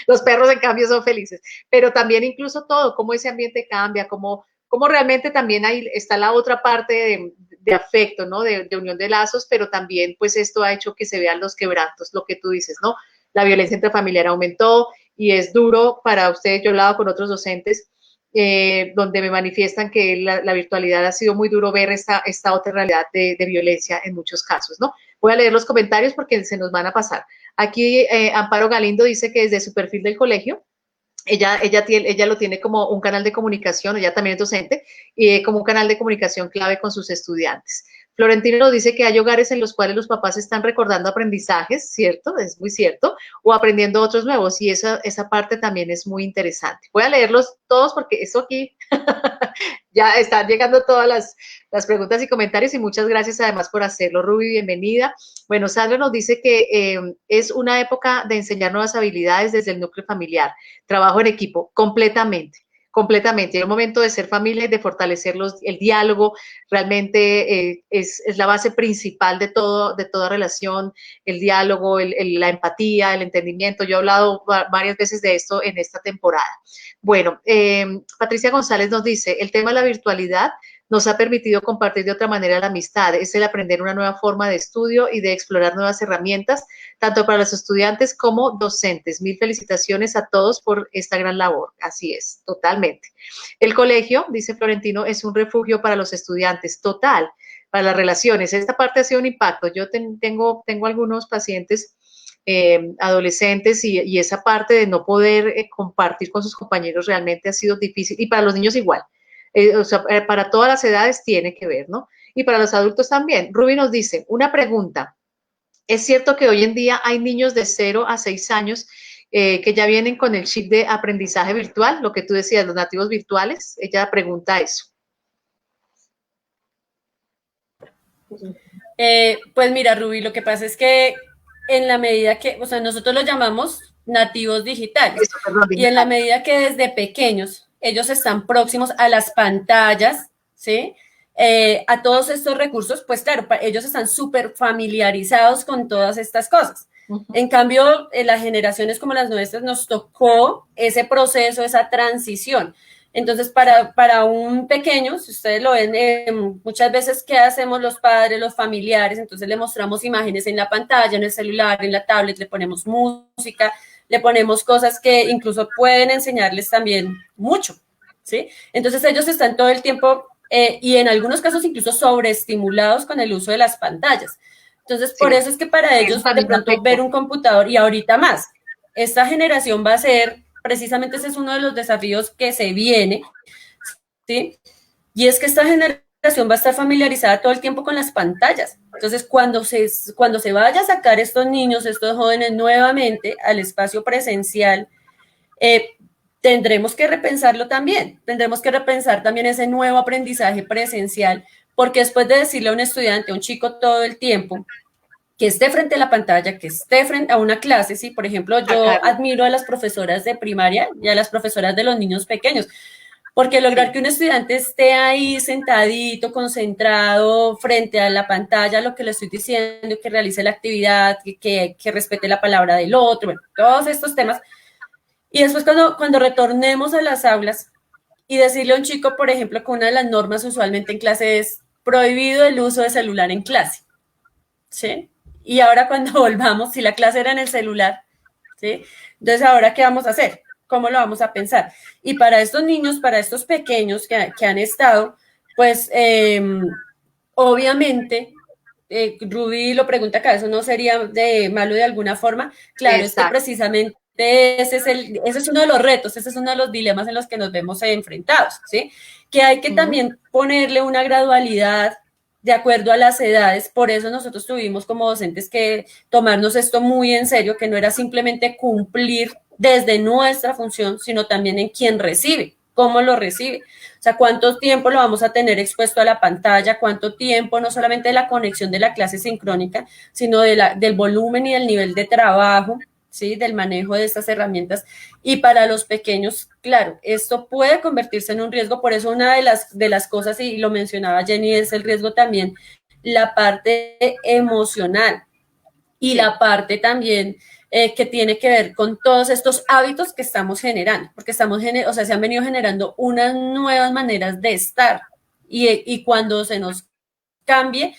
Los perros en cambio son felices, pero también incluso todo, cómo ese ambiente cambia, cómo realmente también ahí está la otra parte de afecto, ¿no? De unión de lazos, pero también pues esto ha hecho que se vean los quebrantos, lo que tú dices, ¿no? La violencia intrafamiliar aumentó y es duro para ustedes. Yo he hablado con otros docentes donde me manifiestan que la virtualidad ha sido muy duro ver esta otra realidad de violencia en muchos casos, ¿no? Voy a leer los comentarios porque se nos van a pasar. Aquí Amparo Galindo dice que desde su perfil del colegio, ella lo tiene como un canal de comunicación, ella también es docente, y como un canal de comunicación clave con sus estudiantes. Florentino nos dice que hay hogares en los cuales los papás están recordando aprendizajes, ¿cierto? Es muy cierto, o aprendiendo otros nuevos, y esa parte también es muy interesante. Voy a leerlos todos porque eso aquí ya están llegando todas las preguntas y comentarios, y muchas gracias además por hacerlo, Ruby, bienvenida. Bueno, Sandra nos dice que es una época de enseñar nuevas habilidades desde el núcleo familiar, trabajo en equipo, completamente. Completamente, es el momento de ser familia y de fortalecer el diálogo, realmente es la base principal de toda relación, el diálogo, la empatía, el entendimiento. Yo he hablado varias veces de esto en esta temporada. Bueno, Patricia González nos dice, el tema de la virtualidad nos ha permitido compartir de otra manera la amistad, es el aprender una nueva forma de estudio y de explorar nuevas herramientas, tanto para los estudiantes como docentes. Mil felicitaciones a todos por esta gran labor. Así es, totalmente. El colegio, dice Florentino, es un refugio para los estudiantes, total, para las relaciones. Esta parte ha sido un impacto. Yo tengo algunos pacientes adolescentes y esa parte de no poder compartir con sus compañeros realmente ha sido difícil, y para los niños igual. O sea, para todas las edades tiene que ver, ¿no? Y para los adultos también. Ruby nos dice, una pregunta, ¿es cierto que hoy en día hay niños de 0 a 6 años que ya vienen con el chip de aprendizaje virtual, lo que tú decías, los nativos virtuales? Ella pregunta eso. Pues mira, Ruby, lo que pasa es que en la medida que, o sea, nosotros los llamamos nativos digitales, Eso, perdón, y en la medida que desde pequeños ellos están próximos a las pantallas, ¿sí? A todos estos recursos, pues claro, ellos están súper familiarizados con todas estas cosas. En cambio, las generaciones como las nuestras nos tocó ese proceso, esa transición. Entonces, para un pequeño, si ustedes lo ven, muchas veces, ¿qué hacemos los padres, los familiares? Entonces le mostramos imágenes en la pantalla, en el celular, en la tablet, le ponemos música, le ponemos cosas que incluso pueden enseñarles también mucho, ¿sí? Entonces ellos están todo el tiempo y en algunos casos incluso sobreestimulados con el uso de las pantallas. Entonces, por eso es que para ellos de pronto ver un computador, y ahorita más, esta generación va a ser, precisamente ese es uno de los desafíos que se viene, ¿sí? Y es que esta generación va a estar familiarizada todo el tiempo con las pantallas. Entonces, cuando se vaya a sacar estos niños, estos jóvenes nuevamente al espacio presencial, tendremos que repensarlo también. Tendremos que repensar también ese nuevo aprendizaje presencial, porque después de decirle a un estudiante, a un chico todo el tiempo, que esté frente a la pantalla, que esté frente a una clase, ¿sí? Por ejemplo, yo admiro a las profesoras de primaria y a las profesoras de los niños pequeños, porque lograr que un estudiante esté ahí sentadito, concentrado, frente a la pantalla, lo que le estoy diciendo, que realice la actividad, que respete la palabra del otro, bueno, todos estos temas. Y después cuando retornemos a las aulas y decirle a un chico, por ejemplo, que una de las normas usualmente en clase es prohibido el uso de celular en clase, ¿sí? Y ahora cuando volvamos, si la clase era en el celular, ¿sí? Entonces, ¿ahora qué vamos a hacer? ¿Cómo lo vamos a pensar? Y para estos niños, para estos pequeños que han estado, pues, obviamente, Ruby lo pregunta acá, ¿eso no sería de malo de alguna forma? Claro, es que precisamente ese es uno de los retos, ese es uno de los dilemas en los que nos vemos enfrentados, ¿sí? Que hay que también ponerle una gradualidad de acuerdo a las edades. Por eso nosotros tuvimos como docentes que tomarnos esto muy en serio, que no era simplemente cumplir desde nuestra función, sino también en quien recibe, cómo lo recibe. O sea, cuánto tiempo lo vamos a tener expuesto a la pantalla, cuánto tiempo, no solamente de la conexión de la clase sincrónica, sino del volumen y del nivel de trabajo, ¿sí? Del manejo de estas herramientas. Y para los pequeños, claro, esto puede convertirse en un riesgo. Por eso una de las cosas, y lo mencionaba Jenny, es el riesgo también, la parte emocional y la parte también que tiene que ver con todos estos hábitos que estamos generando, porque o sea, se han venido generando unas nuevas maneras de estar y cuando se nos cambie,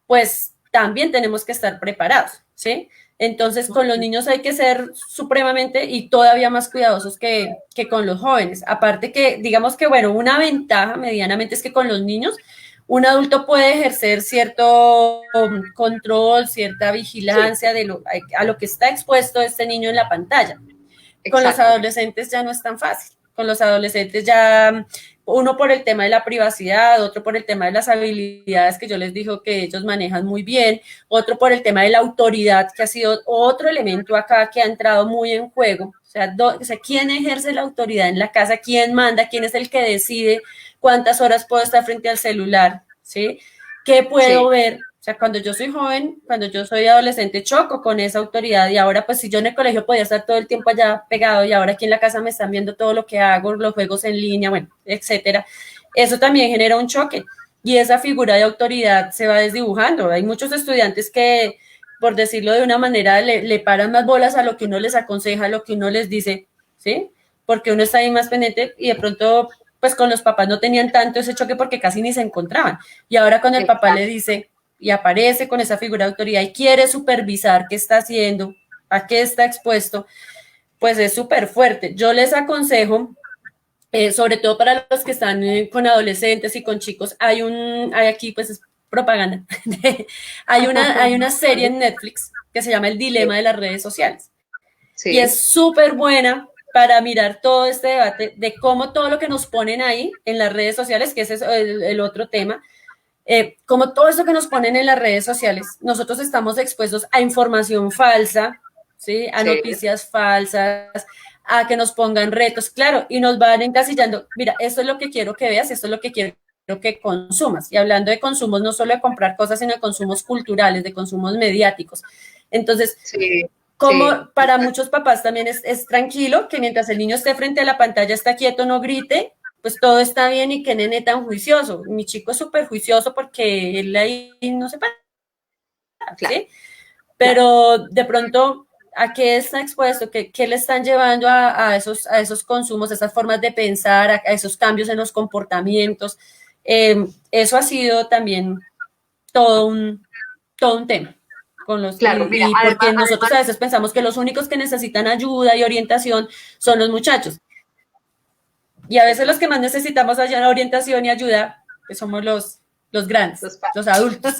pues también tenemos que estar preparados, ¿sí? Entonces, con los niños hay que ser supremamente y todavía más cuidadosos que con los jóvenes. Aparte que, digamos que, bueno, una ventaja medianamente es que con los niños un adulto puede ejercer cierto control, cierta vigilancia de a lo que está expuesto este niño en la pantalla. Con los adolescentes ya no es tan fácil. Con los adolescentes ya, uno por el tema de la privacidad, otro por el tema de las habilidades que yo les digo que ellos manejan muy bien, otro por el tema de la autoridad, que ha sido otro elemento acá que ha entrado muy en juego. O sea, ¿quién ejerce la autoridad en la casa? ¿Quién manda? ¿Quién es el que decide cuántas horas puedo estar frente al celular? ¿Sí? ¿Qué puedo ver? O sea, cuando yo soy joven, cuando yo soy adolescente, choco con esa autoridad y ahora pues si yo en el colegio podía estar todo el tiempo allá pegado y ahora aquí en la casa me están viendo todo lo que hago, los juegos en línea, bueno, etcétera. Eso también genera un choque y esa figura de autoridad se va desdibujando. Hay muchos estudiantes que, por decirlo de una manera, le paran más bolas a lo que uno les aconseja, a lo que uno les dice, ¿sí? Porque uno está ahí más pendiente y de pronto pues con los papás no tenían tanto ese choque porque casi ni se encontraban. Y ahora cuando el papá le dice y aparece con esa figura de autoridad y quiere supervisar qué está haciendo, a qué está expuesto, pues es súper fuerte. Yo les aconsejo, sobre todo para los que están con adolescentes y con chicos, hay aquí pues es propaganda, hay una serie en Netflix que se llama El Dilema de las Redes Sociales. Sí. Y es súper buena para mirar todo este debate de cómo todo lo que nos ponen ahí en las redes sociales, que ese es el otro tema, como todo eso que nos ponen en las redes sociales, nosotros estamos expuestos a información falsa, ¿sí? A noticias falsas, a que nos pongan retos, claro, y nos van encasillando, mira, esto es lo que quiero que veas, esto es lo que quiero que consumas. Y hablando de consumos, no solo de comprar cosas, sino de consumos culturales, de consumos mediáticos. Entonces, como para muchos papás también es tranquilo que mientras el niño esté frente a la pantalla, está quieto, no grite, pues todo está bien y qué nene tan juicioso. Mi chico es súper juicioso porque él ahí no se para, ¿sí? Pero de pronto, ¿a qué está expuesto? ¿Qué le están llevando a esos consumos, a esas formas de pensar, a esos cambios en los comportamientos? Eso ha sido también todo un tema. Con los, claro, mira, y porque además, nosotros a veces pensamos que los únicos que necesitan ayuda y orientación son los muchachos. Y a veces los que más necesitamos orientación y ayuda, pues somos los grandes, los adultos.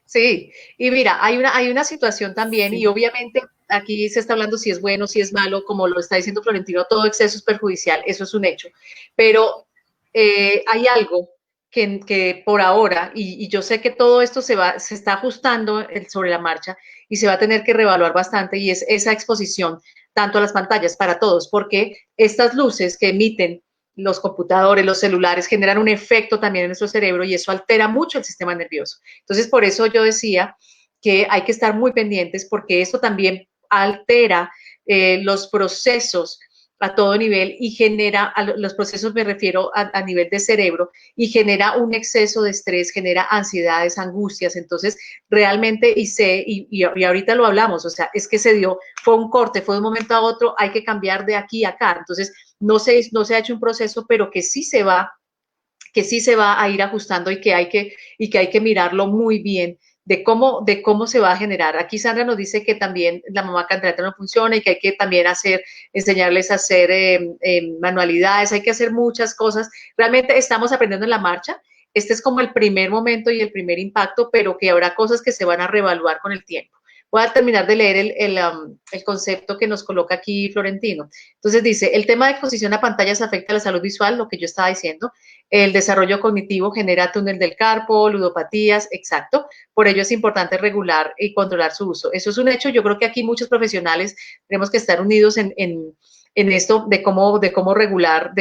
Sí, y mira, hay una situación también, y obviamente aquí se está hablando si es bueno, si es malo, como lo está diciendo Florentino, todo exceso es perjudicial, eso es un hecho. Pero hay algo que por ahora, y yo sé que todo esto se está ajustando sobre la marcha y se va a tener que reevaluar bastante, y es esa exposición tanto a las pantallas para todos, porque estas luces que emiten los computadores, los celulares generan un efecto también en nuestro cerebro y eso altera mucho el sistema nervioso. Entonces, por eso yo decía que hay que estar muy pendientes porque esto también altera los procesos a todo nivel y genera, los procesos me refiero a nivel de cerebro, y genera un exceso de estrés, genera ansiedades, angustias. Entonces, realmente, y ahorita lo hablamos, o sea, es que fue un corte, fue de un momento a otro, hay que cambiar de aquí a acá. Entonces, no se ha hecho un proceso, pero que sí se va a ir ajustando y que hay que mirarlo muy bien de cómo se va a generar. Aquí Sandra nos dice que también la mamá cantante no funciona y que hay que también enseñarles a hacer manualidades, hay que hacer muchas cosas. Realmente estamos aprendiendo en la marcha. Este es como el primer momento y el primer impacto, pero que habrá cosas que se van a reevaluar con el tiempo. Voy a terminar de leer el concepto que nos coloca aquí Florentino. Entonces dice, el tema de exposición a pantallas afecta a la salud visual, lo que yo estaba diciendo, el desarrollo cognitivo genera túnel del carpo, ludopatías, exacto. Por ello es importante regular y controlar su uso. Eso es un hecho. Yo creo que aquí muchos profesionales tenemos que estar unidos en en esto de cómo regular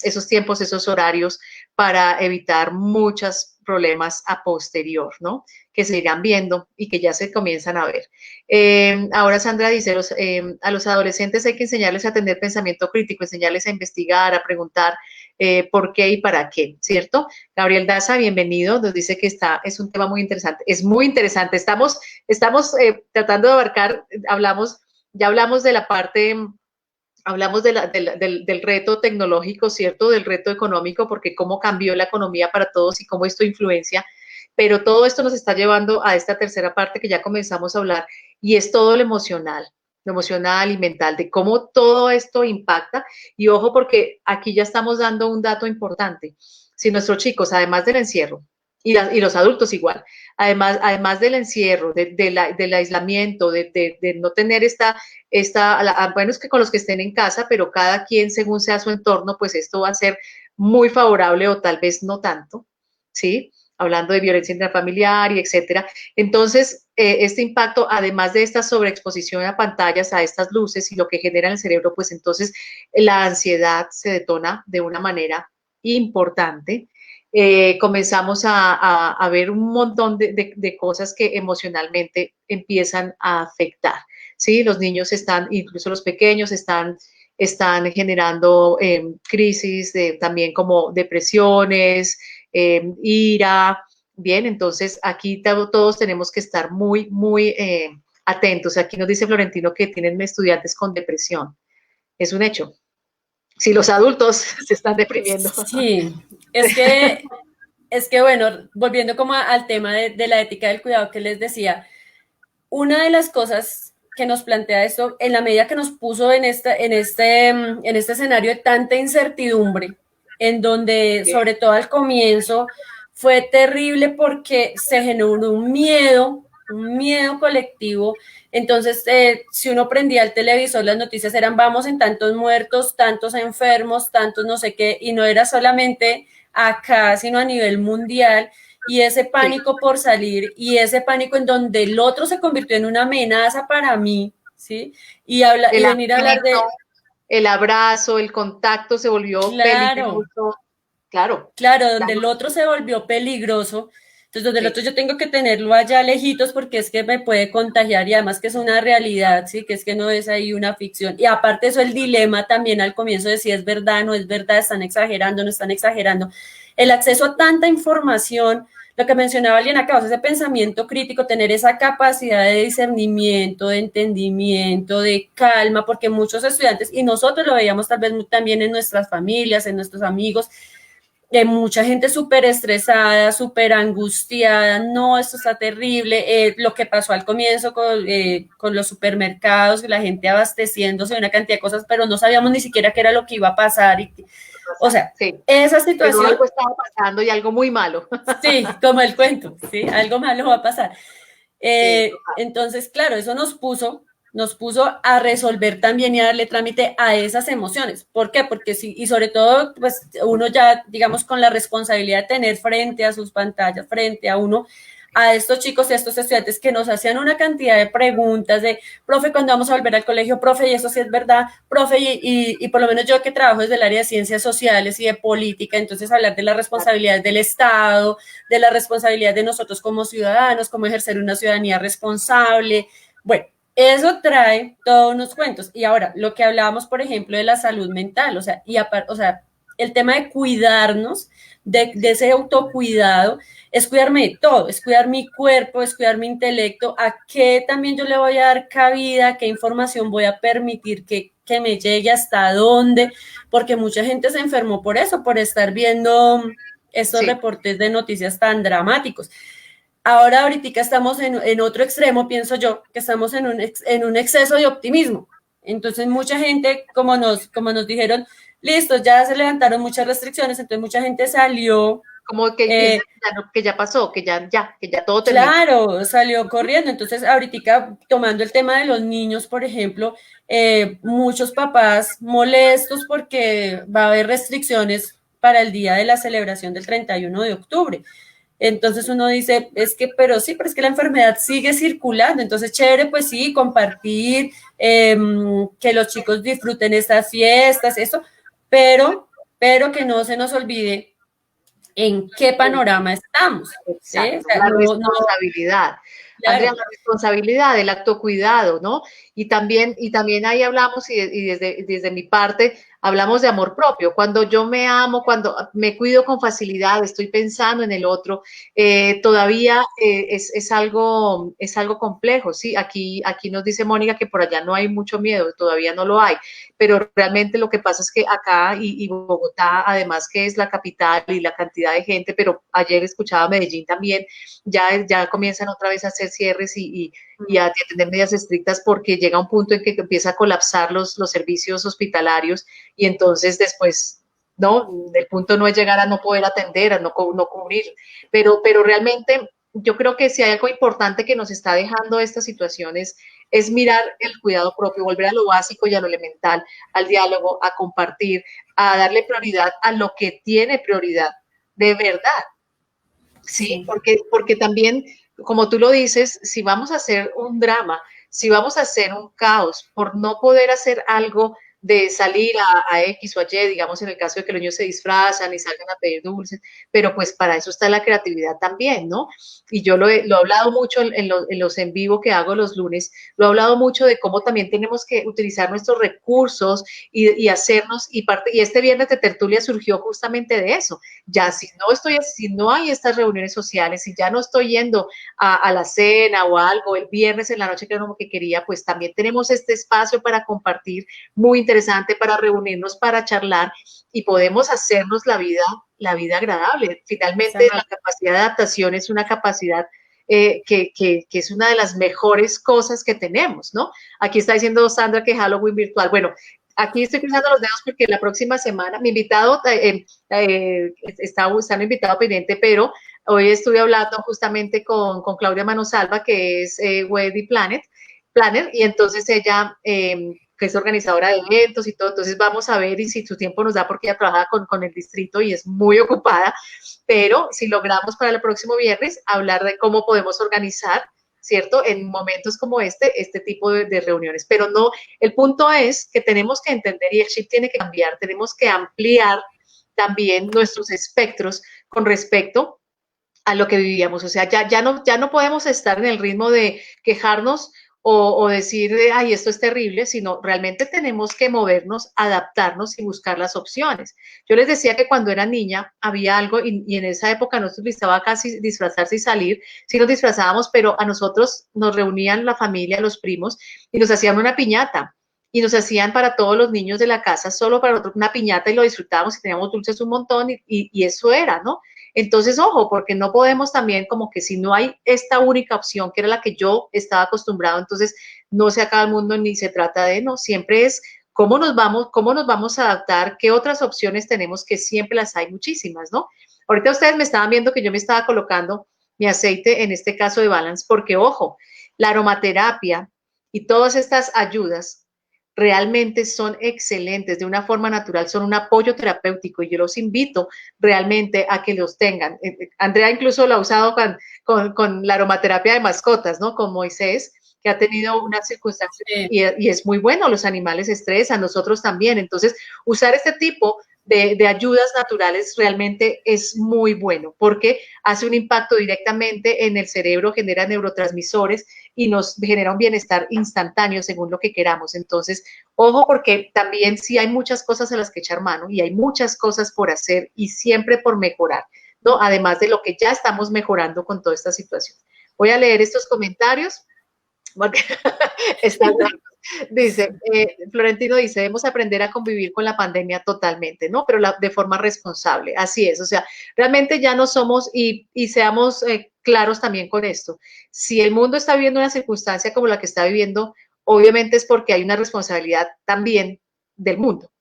esos tiempos, esos horarios para evitar muchos problemas a posterior, ¿no? Que se irán viendo y que ya se comienzan a ver. Ahora Sandra dice, a los adolescentes hay que enseñarles a tener pensamiento crítico, enseñarles a investigar, a preguntar por qué y para qué, ¿cierto? Gabriel Daza, bienvenido, nos dice que es un tema muy interesante. Es muy interesante, estamos tratando de abarcar, ya hablamos de la parte, hablamos del reto tecnológico, ¿cierto? Del reto económico, porque cómo cambió la economía para todos y cómo esto influencia, pero todo esto nos está llevando a esta tercera parte que ya comenzamos a hablar, y es todo lo emocional y mental, de cómo todo esto impacta. Y ojo, porque aquí ya estamos dando un dato importante. Si nuestros chicos, además del encierro, y los adultos igual, además del encierro, del aislamiento, de no tener bueno, es que con los que estén en casa, pero cada quien según sea su entorno, pues esto va a ser muy favorable o tal vez no tanto, ¿sí? Hablando de violencia intrafamiliar y etcétera. Entonces, este impacto, además de esta sobreexposición a pantallas, a estas luces y lo que genera en el cerebro, pues entonces la ansiedad se detona de una manera importante. Comenzamos a ver un montón de cosas que emocionalmente empiezan a afectar. ¿Sí? Los niños están, incluso los pequeños, están generando crisis también como depresiones, ira. Bien, entonces aquí todos tenemos que estar muy, muy atentos. Aquí nos dice Florentino que tienen estudiantes con depresión. Es un hecho. Si los adultos se están deprimiendo. Sí, es que bueno, volviendo como al tema de la ética del cuidado que les decía, una de las cosas que nos plantea esto, en la medida que nos puso en este escenario de tanta incertidumbre, en donde sobre todo al comienzo fue terrible porque se generó un miedo colectivo. Entonces, si uno prendía el televisor, las noticias eran vamos en tantos muertos, tantos enfermos, tantos no sé qué, y no era solamente acá, sino a nivel mundial, y ese pánico por salir, y ese pánico en donde el otro se convirtió en una amenaza para mí, ¿sí? Y venir a hablar de... El abrazo, el contacto se volvió peligroso. Claro. Claro, donde el otro se volvió peligroso. Entonces, donde el otro yo tengo que tenerlo allá lejitos porque es que me puede contagiar y además que es una realidad, sí, que es que no es ahí una ficción. Y aparte eso, el dilema también al comienzo de si es verdad, no es verdad, están exagerando, no están exagerando. El acceso a tanta información, lo que mencionaba alguien acá, o sea, ese pensamiento crítico, tener esa capacidad de discernimiento, de entendimiento, de calma, porque muchos estudiantes, y nosotros lo veíamos tal vez también en nuestras familias, en nuestros amigos, de mucha gente súper estresada, súper angustiada, no, esto está terrible, lo que pasó al comienzo con los supermercados, la gente abasteciéndose de una cantidad de cosas, pero no sabíamos ni siquiera qué era lo que iba a pasar. O sea, sí, esa situación... Pero algo estaba pasando y algo muy malo. Sí, como el cuento, sí, algo malo va a pasar. Entonces, claro, eso nos puso a resolver también y a darle trámite a esas emociones. ¿Por qué? Porque sí, y sobre todo, pues uno ya, digamos, con la responsabilidad de tener frente a sus pantallas, frente a uno, a estos chicos y a estos estudiantes que nos hacían una cantidad de preguntas de, profe, ¿cuándo vamos a volver al colegio? Profe, y eso sí es verdad, profe, y por lo menos yo que trabajo desde el área de ciencias sociales y de política, entonces hablar de las responsabilidades del Estado, de la responsabilidad de nosotros como ciudadanos, cómo ejercer una ciudadanía responsable. Bueno, eso trae todos unos cuentos. Y ahora, lo que hablábamos, por ejemplo, de la salud mental, o sea, el tema de cuidarnos, de ese autocuidado, es cuidarme de todo, es cuidar mi cuerpo, es cuidar mi intelecto, a qué también yo le voy a dar cabida, qué información voy a permitir que me llegue hasta dónde, porque mucha gente se enfermó por eso, por estar viendo estos reportes de noticias tan dramáticos. Ahora ahorita estamos en otro extremo, pienso yo, que estamos en un exceso de optimismo. Entonces mucha gente, como nos dijeron, listo, ya se levantaron muchas restricciones, entonces mucha gente salió. Como que ya pasó, que ya todo terminó. Claro, salió corriendo. Entonces, ahorita tomando el tema de los niños, por ejemplo, muchos papás molestos porque va a haber restricciones para el día de la celebración del 31 de octubre. Entonces uno dice, es que, pero sí, pero es que la enfermedad sigue circulando, entonces chévere, pues sí, compartir, que los chicos disfruten estas fiestas, esto, pero que no se nos olvide en qué panorama estamos, ¿sí? O Exacto, sea, la no, no, responsabilidad. Andrea, claro, la responsabilidad, el autocuidado, ¿no? Y también ahí hablamos, y desde mi parte, hablamos de amor propio. Cuando yo me amo, cuando me cuido con facilidad, estoy pensando en el otro, todavía es algo complejo, ¿sí? Aquí nos dice Mónica que por allá no hay mucho miedo, todavía no lo hay, pero realmente lo que pasa es que acá y Bogotá, además que es la capital y la cantidad de gente, pero ayer escuchaba Medellín también, ya comienzan otra vez a hacer cierres y a tener medidas estrictas porque llega un punto en que empieza a colapsar los servicios hospitalarios y entonces después, no, el punto no es llegar a no poder atender, a no cubrir, pero realmente yo creo que si hay algo importante que nos está dejando estas situaciones es mirar el cuidado propio, volver a lo básico y a lo elemental, al diálogo, a compartir, a darle prioridad a lo que tiene prioridad, de verdad, ¿sí? sí. Porque también, como tú lo dices, si vamos a hacer un drama, si vamos a hacer un caos por no poder hacer algo de salir a X o a Y, digamos en el caso de que los niños se disfrazan y salgan a pedir dulces, pero pues para eso está la creatividad también, ¿no? Y yo lo he hablado mucho en los en vivo que hago los lunes, lo he hablado mucho de cómo también tenemos que utilizar nuestros recursos y hacernos, y este viernes de tertulia surgió justamente de eso, ya si no hay estas reuniones sociales, si ya no estoy yendo a la cena o algo el viernes en la noche que era lo que quería, pues también tenemos este espacio para compartir, muy interesante para reunirnos, para charlar y podemos hacernos la vida agradable. Finalmente, la capacidad de adaptación es una capacidad que es una de las mejores cosas que tenemos, ¿no? Aquí está diciendo Sandra que Halloween virtual. Bueno, aquí estoy cruzando los dedos porque la próxima semana mi invitado está un invitado pendiente, pero hoy estuve hablando justamente con Claudia Manosalva, que es Wedding Planner, y entonces ella, que es organizadora de eventos y todo, entonces vamos a ver y si su tiempo nos da, porque ella trabaja con el distrito y es muy ocupada, pero si logramos para el próximo viernes hablar de cómo podemos organizar, ¿cierto? En momentos como este tipo de reuniones. Pero no, el punto es que tenemos que entender y el chip tiene que cambiar, tenemos que ampliar también nuestros espectros con respecto a lo que vivíamos. O sea, ya no podemos estar en el ritmo de quejarnos o decir, ay, esto es terrible, sino realmente tenemos que movernos, adaptarnos y buscar las opciones. Yo les decía que cuando era niña había algo y en esa época no se utilizaba casi disfrazarse y salir, sí nos disfrazábamos, pero a nosotros nos reunían la familia, los primos, y nos hacían una piñata y nos hacían para todos los niños de la casa, solo para nosotros una piñata y lo disfrutábamos y teníamos dulces un montón y eso era, ¿no? Entonces, ojo, porque no podemos también como que si no hay esta única opción, que era la que yo estaba acostumbrado, entonces no se acaba el mundo ni se trata de, no, siempre es cómo nos vamos a adaptar, qué otras opciones tenemos, que siempre las hay muchísimas, ¿no? Ahorita ustedes me estaban viendo que yo me estaba colocando mi aceite, en este caso de Balance, porque, ojo, la aromaterapia y todas estas ayudas realmente son excelentes, de una forma natural, son un apoyo terapéutico y yo los invito realmente a que los tengan. Andrea incluso lo ha usado con la aromaterapia de mascotas, ¿no? Con Moisés, que ha tenido una circunstancia y es muy bueno, los animales estresan, nosotros también. Entonces, usar este tipo de ayudas naturales realmente es muy bueno porque hace un impacto directamente en el cerebro, genera neurotransmisores y nos genera un bienestar instantáneo según lo que queramos. Entonces, ojo, porque también sí hay muchas cosas a las que echar mano y hay muchas cosas por hacer y siempre por mejorar, ¿no? Además de lo que ya estamos mejorando con toda esta situación. Voy a leer estos comentarios porque están dice, Florentino dice, debemos aprender a convivir con la pandemia totalmente, ¿no? Pero de forma responsable, así es, o sea, realmente ya no somos, y seamos claros también con esto, si el mundo está viviendo una circunstancia como la que está viviendo, obviamente es porque hay una responsabilidad también del mundo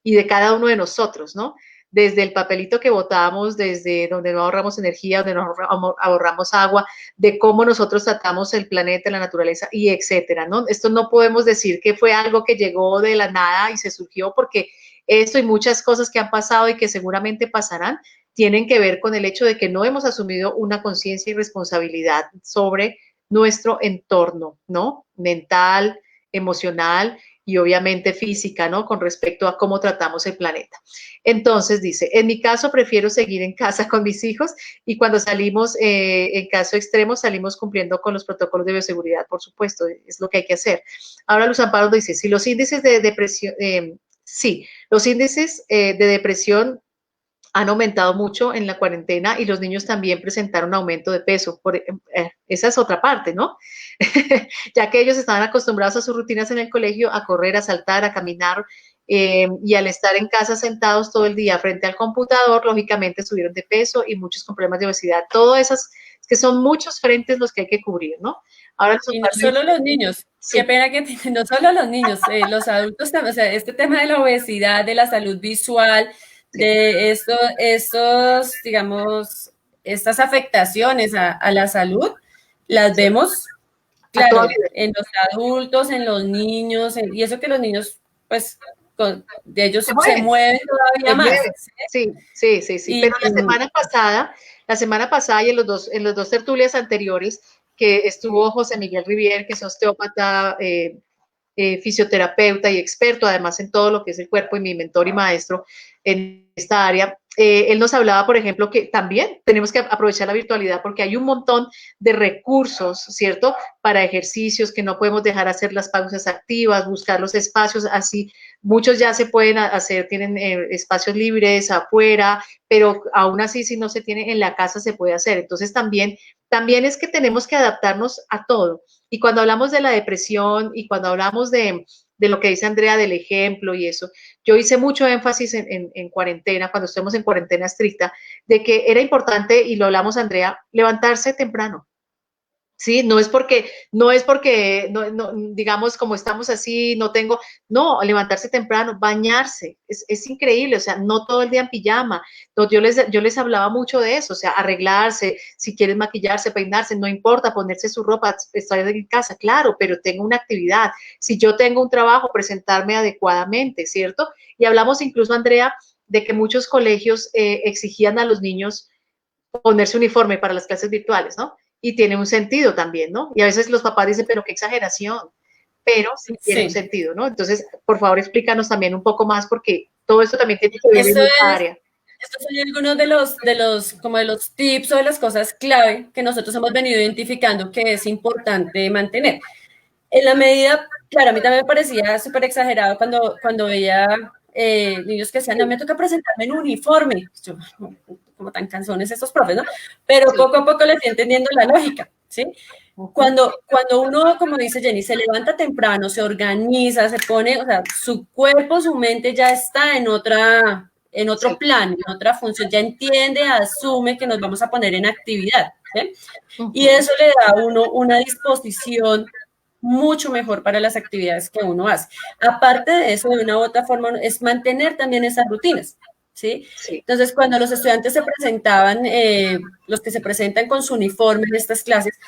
y de cada uno de nosotros, ¿no? Desde el papelito que botamos, desde donde no ahorramos energía, donde no ahorramos agua, de cómo nosotros tratamos el planeta, la naturaleza y etcétera, ¿no? Esto no podemos decir que fue algo que llegó de la nada y se surgió porque esto y muchas cosas que han pasado y que seguramente pasarán tienen que ver con el hecho de que no hemos asumido una conciencia y responsabilidad sobre nuestro entorno, ¿no? Mental, emocional y obviamente física, ¿no? Con respecto a cómo tratamos el planeta. Entonces dice, en mi caso prefiero seguir en casa con mis hijos y cuando salimos, en caso extremo, salimos cumpliendo con los protocolos de bioseguridad, por supuesto, es lo que hay que hacer. Ahora Luz Amparo dice, si los índices de depresión, sí, los índices de depresión han aumentado mucho en la cuarentena y los niños también presentaron aumento de peso. Esa es otra parte, ¿no? Ya que ellos estaban acostumbrados a sus rutinas en el colegio, a correr, a saltar, a caminar, y al estar en casa sentados todo el día frente al computador, lógicamente subieron de peso y muchos con problemas de obesidad. Todo esas, es que son muchos frentes los que hay que cubrir, ¿no? Ahora y no solo los niños, sí. Qué pena que no solo los niños, los adultos también, o sea, este tema de la obesidad, de la salud visual, de estos, digamos, estas afectaciones a la salud, las vemos, claro, en los adultos, en los niños, y eso que los niños, pues, de ellos se mueven todavía más. Sí. Pero la semana pasada y en los dos tertulias anteriores, que estuvo José Miguel Rivier, que es osteópata, fisioterapeuta y experto además en todo lo que es el cuerpo y mi mentor y maestro en esta área, él nos hablaba, por ejemplo, que también tenemos que aprovechar la virtualidad porque hay un montón de recursos, ¿cierto? Para ejercicios que no podemos dejar hacer las pausas activas, buscar los espacios, así muchos ya se pueden hacer, tienen espacios libres afuera, pero aún así si no se tiene en la casa se puede hacer. Entonces también es que tenemos que adaptarnos a todo. Y cuando hablamos de la depresión y cuando hablamos de lo que dice Andrea del ejemplo y eso, yo hice mucho énfasis en cuarentena, cuando estemos en cuarentena estricta, de que era importante, y lo hablamos Andrea, levantarse temprano. Sí, no es porque, digamos, como estamos así, no, levantarse temprano, bañarse, es increíble, o sea, no todo el día en pijama, no, yo les hablaba mucho de eso, o sea, arreglarse, si quieres maquillarse, peinarse, no importa, ponerse su ropa, estar en casa, claro, pero tengo una actividad, si yo tengo un trabajo, presentarme adecuadamente, ¿cierto? Y hablamos incluso, Andrea, de que muchos colegios exigían a los niños ponerse uniforme para las clases virtuales, ¿no? Y tiene un sentido también, ¿no? Y a veces los papás dicen, pero qué exageración, pero sí tiene un sentido, ¿no? Entonces, por favor, explícanos también un poco más, porque todo esto también tiene que ver en esta área. Estos son algunos de los tips o de las cosas clave que nosotros hemos venido identificando que es importante mantener. En la medida, claro, a mí también me parecía súper exagerado cuando veía niños que decían, no, me toca presentarme en uniforme. Yo, como tan cansones estos profes, ¿no? Pero poco a poco les estoy entendiendo la lógica, ¿sí? Cuando uno, como dice Jenny, se levanta temprano, se organiza, se pone, o sea, su cuerpo, su mente ya está en otro plan, en otra función, ya entiende, asume que nos vamos a poner en actividad, ¿sí? Y eso le da a uno una disposición mucho mejor para las actividades que uno hace. Aparte de eso, de una u otra forma, es mantener también esas rutinas, ¿sí? Entonces, cuando los estudiantes se presentaban, los que se presentan con su uniforme en estas clases,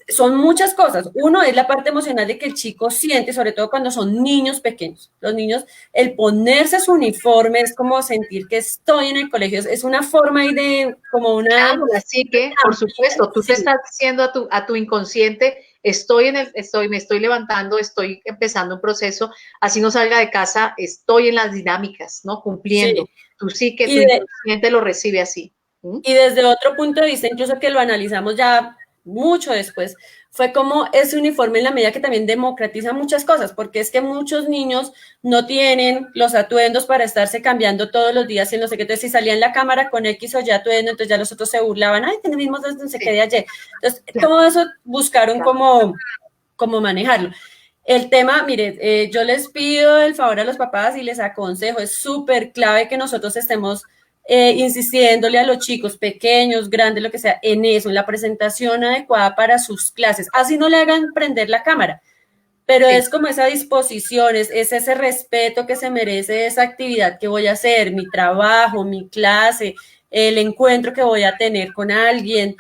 son muchas cosas. Uno es la parte emocional de que el chico siente, sobre todo cuando son niños pequeños. Los niños, el ponerse su uniforme es como sentir que estoy en el colegio, es una forma ahí de, como una... Claro, así que, por supuesto, tú te estás diciendo a tu inconsciente, me estoy levantando, estoy empezando un proceso, así no salga de casa, estoy en las dinámicas, ¿no? Cumpliendo. Tú sí que tu inconsciente lo recibe así. Y desde otro punto de vista, incluso que lo analizamos ya mucho después, fue como ese uniforme en la medida que también democratiza muchas cosas, porque es que muchos niños no tienen los atuendos para estarse cambiando todos los días y no sé qué, entonces si salían la cámara con X o Y atuendo, entonces ya los otros se burlaban, ay, tenemos no sé qué de ayer. Entonces, todo eso buscaron como manejarlo. El tema, mire, yo les pido el favor a los papás y les aconsejo, es súper clave que nosotros estemos insistiéndole a los chicos pequeños, grandes, lo que sea, en eso, en la presentación adecuada para sus clases. Así no le hagan prender la cámara, pero es como esa disposición, es ese respeto que se merece esa actividad que voy a hacer, mi trabajo, mi clase, el encuentro que voy a tener con alguien.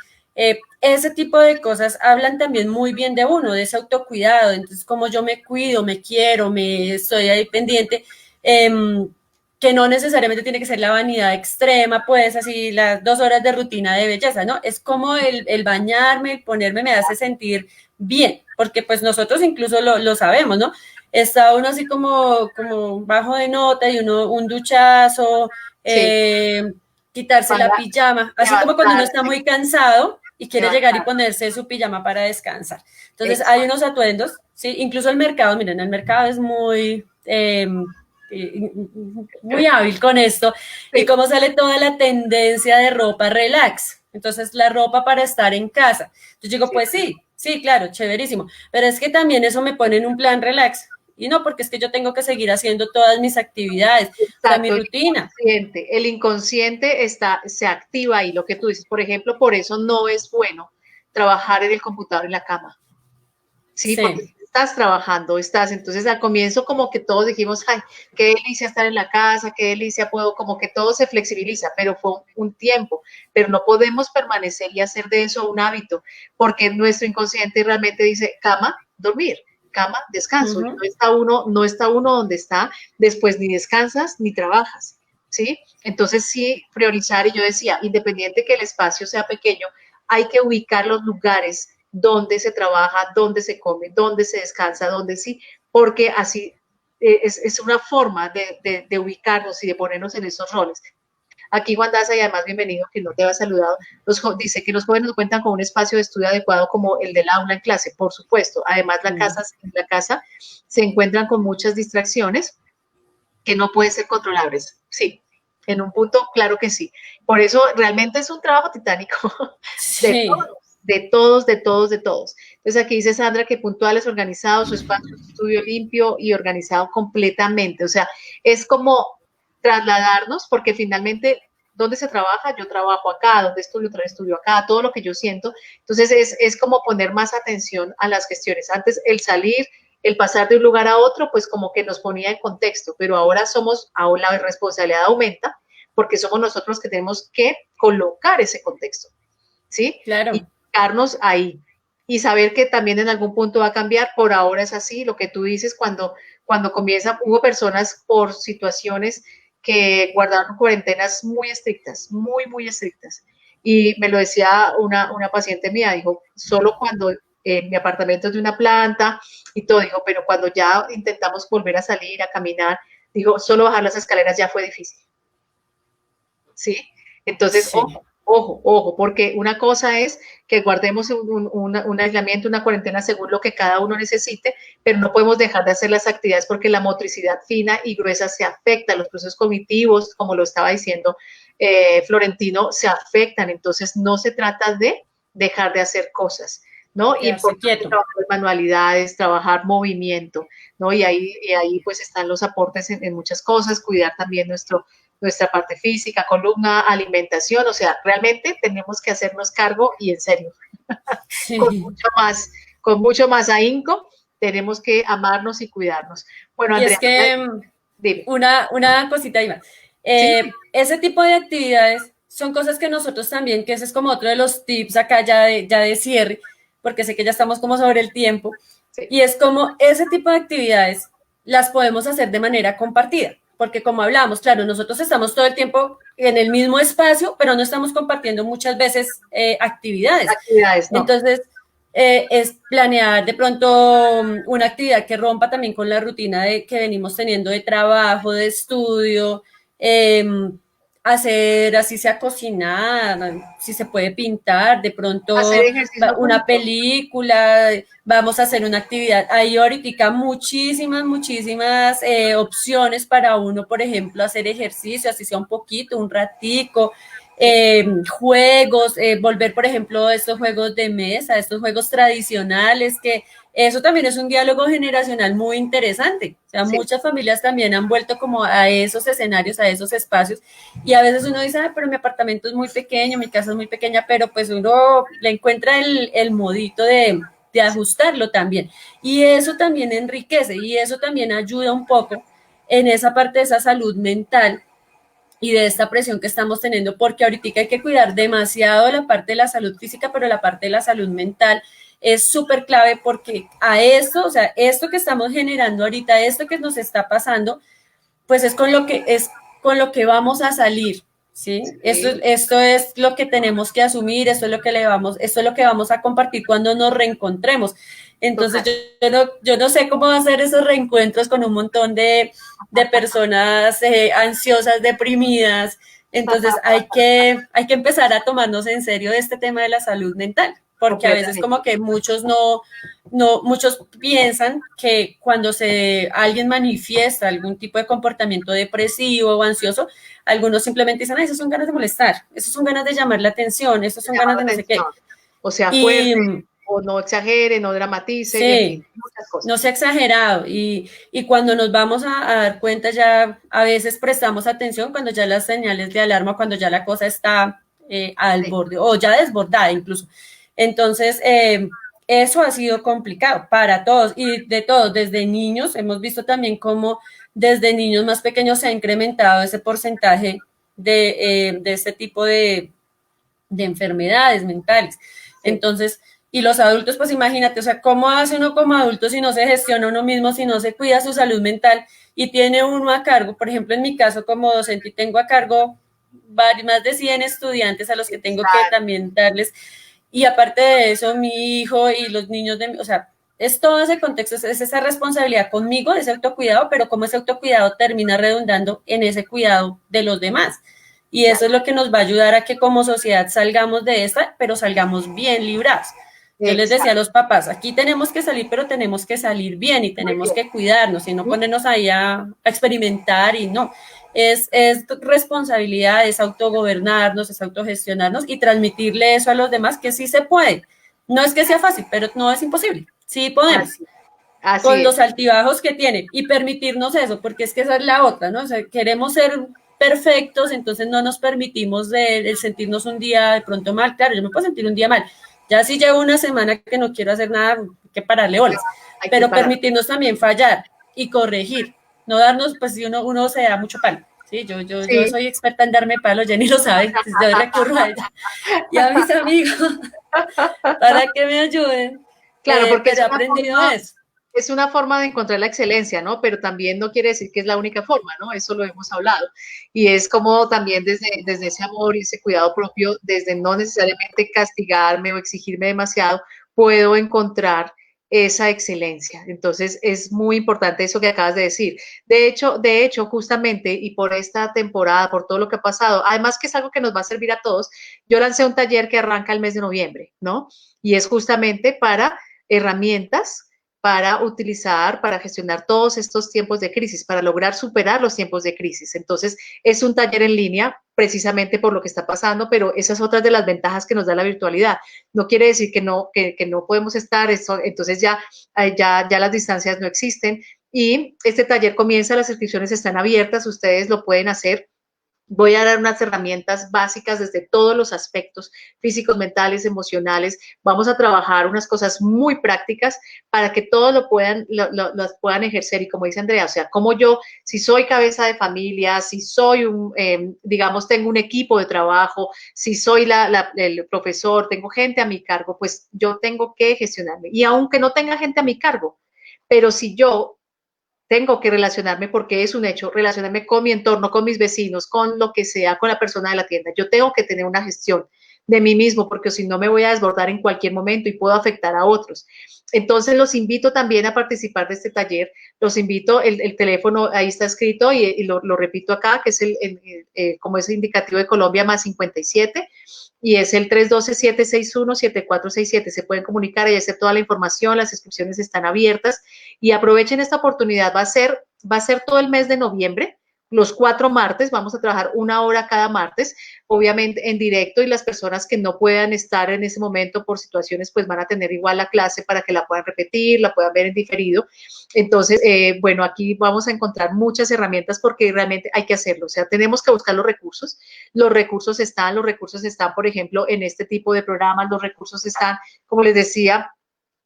Ese tipo de cosas hablan también muy bien de uno, de ese autocuidado. Entonces, como yo me cuido, me quiero, estoy ahí pendiente, que no necesariamente tiene que ser la vanidad extrema, pues así las 2 horas de rutina de belleza, ¿no? Es como el bañarme, el ponerme, me hace sentir bien, porque pues nosotros incluso lo sabemos, ¿no? Está uno así como bajo de nota y uno un duchazo, Sí, quitarse la para pijama, así como cuando uno está levantarse, muy cansado y quiere llegar y levantar. ponerse su pijama para descansar. Entonces hay Exacto. unos atuendos, ¿sí? Incluso el mercado, miren, el mercado es muy hábil con esto y Sí, cómo sale toda la tendencia de ropa relax. Entonces, la ropa para estar en casa. Yo digo, sí. pues sí, sí, claro, chéverísimo. Pero es que también eso me pone en un plan relax. Y no, porque es que yo tengo que seguir haciendo todas mis actividades, o sea, mi Exacto, rutina. el inconsciente se activa ahí, lo que tú dices. Por ejemplo, por eso no es bueno trabajar en el computador en la cama, ¿sí? Porque Sí, si estás trabajando, entonces al comienzo como que todos dijimos, ay, qué delicia estar en la casa, qué delicia puedo, como que todo se flexibiliza, pero fue un tiempo, pero no podemos permanecer y hacer de eso un hábito, porque nuestro inconsciente realmente dice, cama, dormir, cama, descanso, y uh-huh, no está uno donde está, después ni descansas ni trabajas, ¿sí? Entonces sí, priorizar, y yo decía, independiente que el espacio sea pequeño, hay que ubicar los lugares dónde se trabaja, dónde se come, dónde se descansa, dónde sí, porque así es una forma de ubicarnos y de ponernos en esos roles. Aquí Juan Daza, y además bienvenido, que no te ha saludado, dice que los jóvenes cuentan con un espacio de estudio adecuado como el del aula en clase, por supuesto. Además, la casa se encuentran con muchas distracciones que no pueden ser controlables. Sí, en un punto, claro que sí. Por eso realmente es un trabajo titánico de sí, todos, de todos, de todos, de todos. Entonces aquí dice Sandra que puntuales, organizados, su espacio de estudio limpio y organizado completamente. O sea, es como trasladarnos, porque finalmente, ¿dónde se trabaja? Yo trabajo acá, ¿dónde estudio acá, todo lo que yo siento. Entonces es como poner más atención a las gestiones. Antes el salir, el pasar de un lugar a otro, pues como que nos ponía en contexto, pero ahora la responsabilidad aumenta porque somos nosotros que tenemos que colocar ese contexto, ¿sí? Y claro. fijarnos ahí y saber que también en algún punto va a cambiar, por ahora es así, lo que tú dices, cuando comienza, hubo personas por situaciones que guardaron cuarentenas muy estrictas, muy, muy estrictas. Y me lo decía una paciente mía, dijo, solo cuando mi apartamento es de una planta y todo, dijo, pero cuando ya intentamos volver a salir, a caminar, dijo, solo bajar las escaleras ya fue difícil. ¿Sí? Entonces, Sí. ojo, ojo, ojo, porque una cosa es que guardemos un aislamiento, una cuarentena según lo que cada uno necesite, pero no podemos dejar de hacer las actividades porque la motricidad fina y gruesa se afecta, los procesos cognitivos, como lo estaba diciendo Florentino, se afectan, entonces no se trata de dejar de hacer cosas, ¿no? Quedarse Importante quieto. trabajar manualidades, trabajar movimiento, ¿no? Y ahí pues están los aportes en muchas cosas, cuidar también nuestra parte física, columna, alimentación, o sea, realmente tenemos que hacernos cargo y en serio, con Sí. mucho más, con mucho más ahínco, tenemos que amarnos y cuidarnos. Bueno, Y Andrea, es que dime. una cosita, Iván. Sí, Ese tipo de actividades son cosas que nosotros también, que ese es como otro de los tips acá ya de cierre, porque sé que ya estamos como sobre el tiempo, sí, y es como ese tipo de actividades las podemos hacer de manera compartida, porque como hablamos, claro, nosotros estamos todo el tiempo en el mismo espacio, pero no estamos compartiendo muchas veces actividades. actividades, no. Entonces, es planear de pronto una actividad que rompa también con la rutina que venimos teniendo de trabajo, de estudio, eh, hacer así sea cocinar, si se puede pintar, de Hacer pronto ejercicio una juntos. película, vamos a hacer una actividad. Hay ahorita muchísimas opciones para uno, por ejemplo, hacer ejercicio, así sea un poquito, un ratico, Sí, juegos, volver, por ejemplo, a estos juegos de mesa, estos juegos tradicionales, que eso también es un diálogo generacional muy interesante. O sea, sí, muchas familias también han vuelto como a esos escenarios, a esos espacios, y a veces uno dice, ah, pero mi apartamento es muy pequeño, mi casa es muy pequeña, pero pues uno le encuentra el modito de ajustarlo también. Y eso también enriquece y eso también ayuda un poco en esa parte de esa salud mental y de esta presión que estamos teniendo, porque ahorita hay que cuidar demasiado la parte de la salud física, pero la parte de la salud mental es súper clave porque a esto, o sea, esto que estamos generando ahorita, esto que nos está pasando, pues es con lo que es con lo que vamos a salir. ¿Sí? Sí. Esto es lo que tenemos que asumir, esto es lo que vamos a compartir cuando nos reencontremos. Entonces yo no sé cómo hacer esos reencuentros con un montón de personas ansiosas, deprimidas. Entonces hay que empezar a tomarnos en serio este tema de la salud mental, porque a veces como que muchos muchos piensan que cuando alguien manifiesta algún tipo de comportamiento depresivo o ansioso, algunos simplemente dicen, esos son ganas de molestar, esos son ganas de llamar la atención, esos son ganas de no sé qué. O sea, fuerte, o no exagere, no dramatice, sí, en fin, muchas cosas. No sea exagerado. Y cuando nos vamos a dar cuenta, ya a veces prestamos atención cuando ya las señales de alarma, cuando ya la cosa está al borde o ya desbordada incluso. Entonces, eso ha sido complicado para todos y de todos, desde niños, hemos visto también cómo desde niños más pequeños se ha incrementado ese porcentaje de este tipo de enfermedades mentales. Entonces, y los adultos, pues imagínate, o sea, ¿cómo hace uno como adulto si no se gestiona uno mismo, si no se cuida su salud mental y tiene uno a cargo? Por ejemplo, en mi caso como docente, tengo a cargo más de 100 estudiantes a los que tengo que también darles, y aparte de eso, mi hijo y los niños o sea, es todo ese contexto, es esa responsabilidad conmigo, ese autocuidado, pero como ese autocuidado termina redundando en ese cuidado de los demás. Y eso es lo que nos va a ayudar a que como sociedad salgamos de esta, pero salgamos bien librados. Yo les decía a los papás, aquí tenemos que salir, pero tenemos que salir bien y tenemos que cuidarnos y no ponernos ahí a experimentar y no. Es responsabilidad, es autogobernarnos, es autogestionarnos y transmitirle eso a los demás que sí se puede. No es que sea fácil, pero no es imposible. Sí podemos. Así con los altibajos que tiene y permitirnos eso, porque es que esa es la otra, ¿no? O sea, queremos ser perfectos, entonces no nos permitimos el sentirnos un día de pronto mal. Claro, yo me puedo sentir un día mal. Ya si llevo una semana que no quiero hacer nada, hay que pararle bolas. Pero permitirnos también fallar y corregir. No darnos, pues si uno se da mucho palo. ¿Sí? Yo soy experta en darme palo, Jenny lo sabe. Yo recurro a ella y a mis amigos para que me ayuden. Claro, porque he aprendido eso. Es una forma de encontrar la excelencia, ¿no? Pero también no quiere decir que es la única forma, ¿no? Eso lo hemos hablado. Y es como también desde ese amor y ese cuidado propio, desde no necesariamente castigarme o exigirme demasiado, puedo encontrar esa excelencia. Entonces, es muy importante eso que acabas de decir. De hecho, justamente, y por esta temporada, por todo lo que ha pasado, además que es algo que nos va a servir a todos, yo lancé un taller que arranca el mes de noviembre, ¿no? Y es justamente para herramientas para utilizar, para gestionar todos estos tiempos de crisis, para lograr superar los tiempos de crisis. Entonces, es un taller en línea precisamente por lo que está pasando, pero esa es otra de las ventajas que nos da la virtualidad. No quiere decir que no podemos estar, entonces ya las distancias no existen. Y este taller comienza, las inscripciones están abiertas, ustedes lo pueden hacer. Voy a dar unas herramientas básicas desde todos los aspectos físicos, mentales, emocionales. Vamos a trabajar unas cosas muy prácticas para que todos las puedan ejercer. Y como dice Andrea, o sea, como yo, si soy cabeza de familia, si soy digamos, tengo un equipo de trabajo, si soy el profesor, tengo gente a mi cargo, pues yo tengo que gestionarme. Y aunque no tenga gente a mi cargo, pero si yo tengo que relacionarme porque es un hecho, relacionarme con mi entorno, con mis vecinos, con lo que sea, con la persona de la tienda. Yo tengo que tener una gestión de mí mismo porque si no me voy a desbordar en cualquier momento y puedo afectar a otros. Entonces los invito también a participar de este taller, los invito, el teléfono ahí está escrito y lo repito acá, que es como es indicativo de Colombia, más 57, y es el 312-761-7467. Se pueden comunicar, ahí está toda la información, las inscripciones están abiertas y aprovechen esta oportunidad. Va a ser todo el mes de noviembre, los 4 martes, vamos a trabajar 1 hora cada martes, obviamente en directo, y las personas que no puedan estar en ese momento por situaciones, pues van a tener igual la clase para que la puedan repetir, la puedan ver en diferido. Entonces, bueno, aquí vamos a encontrar muchas herramientas porque realmente hay que hacerlo, o sea, tenemos que buscar los recursos están, por ejemplo, en este tipo de programas, los recursos están, como les decía,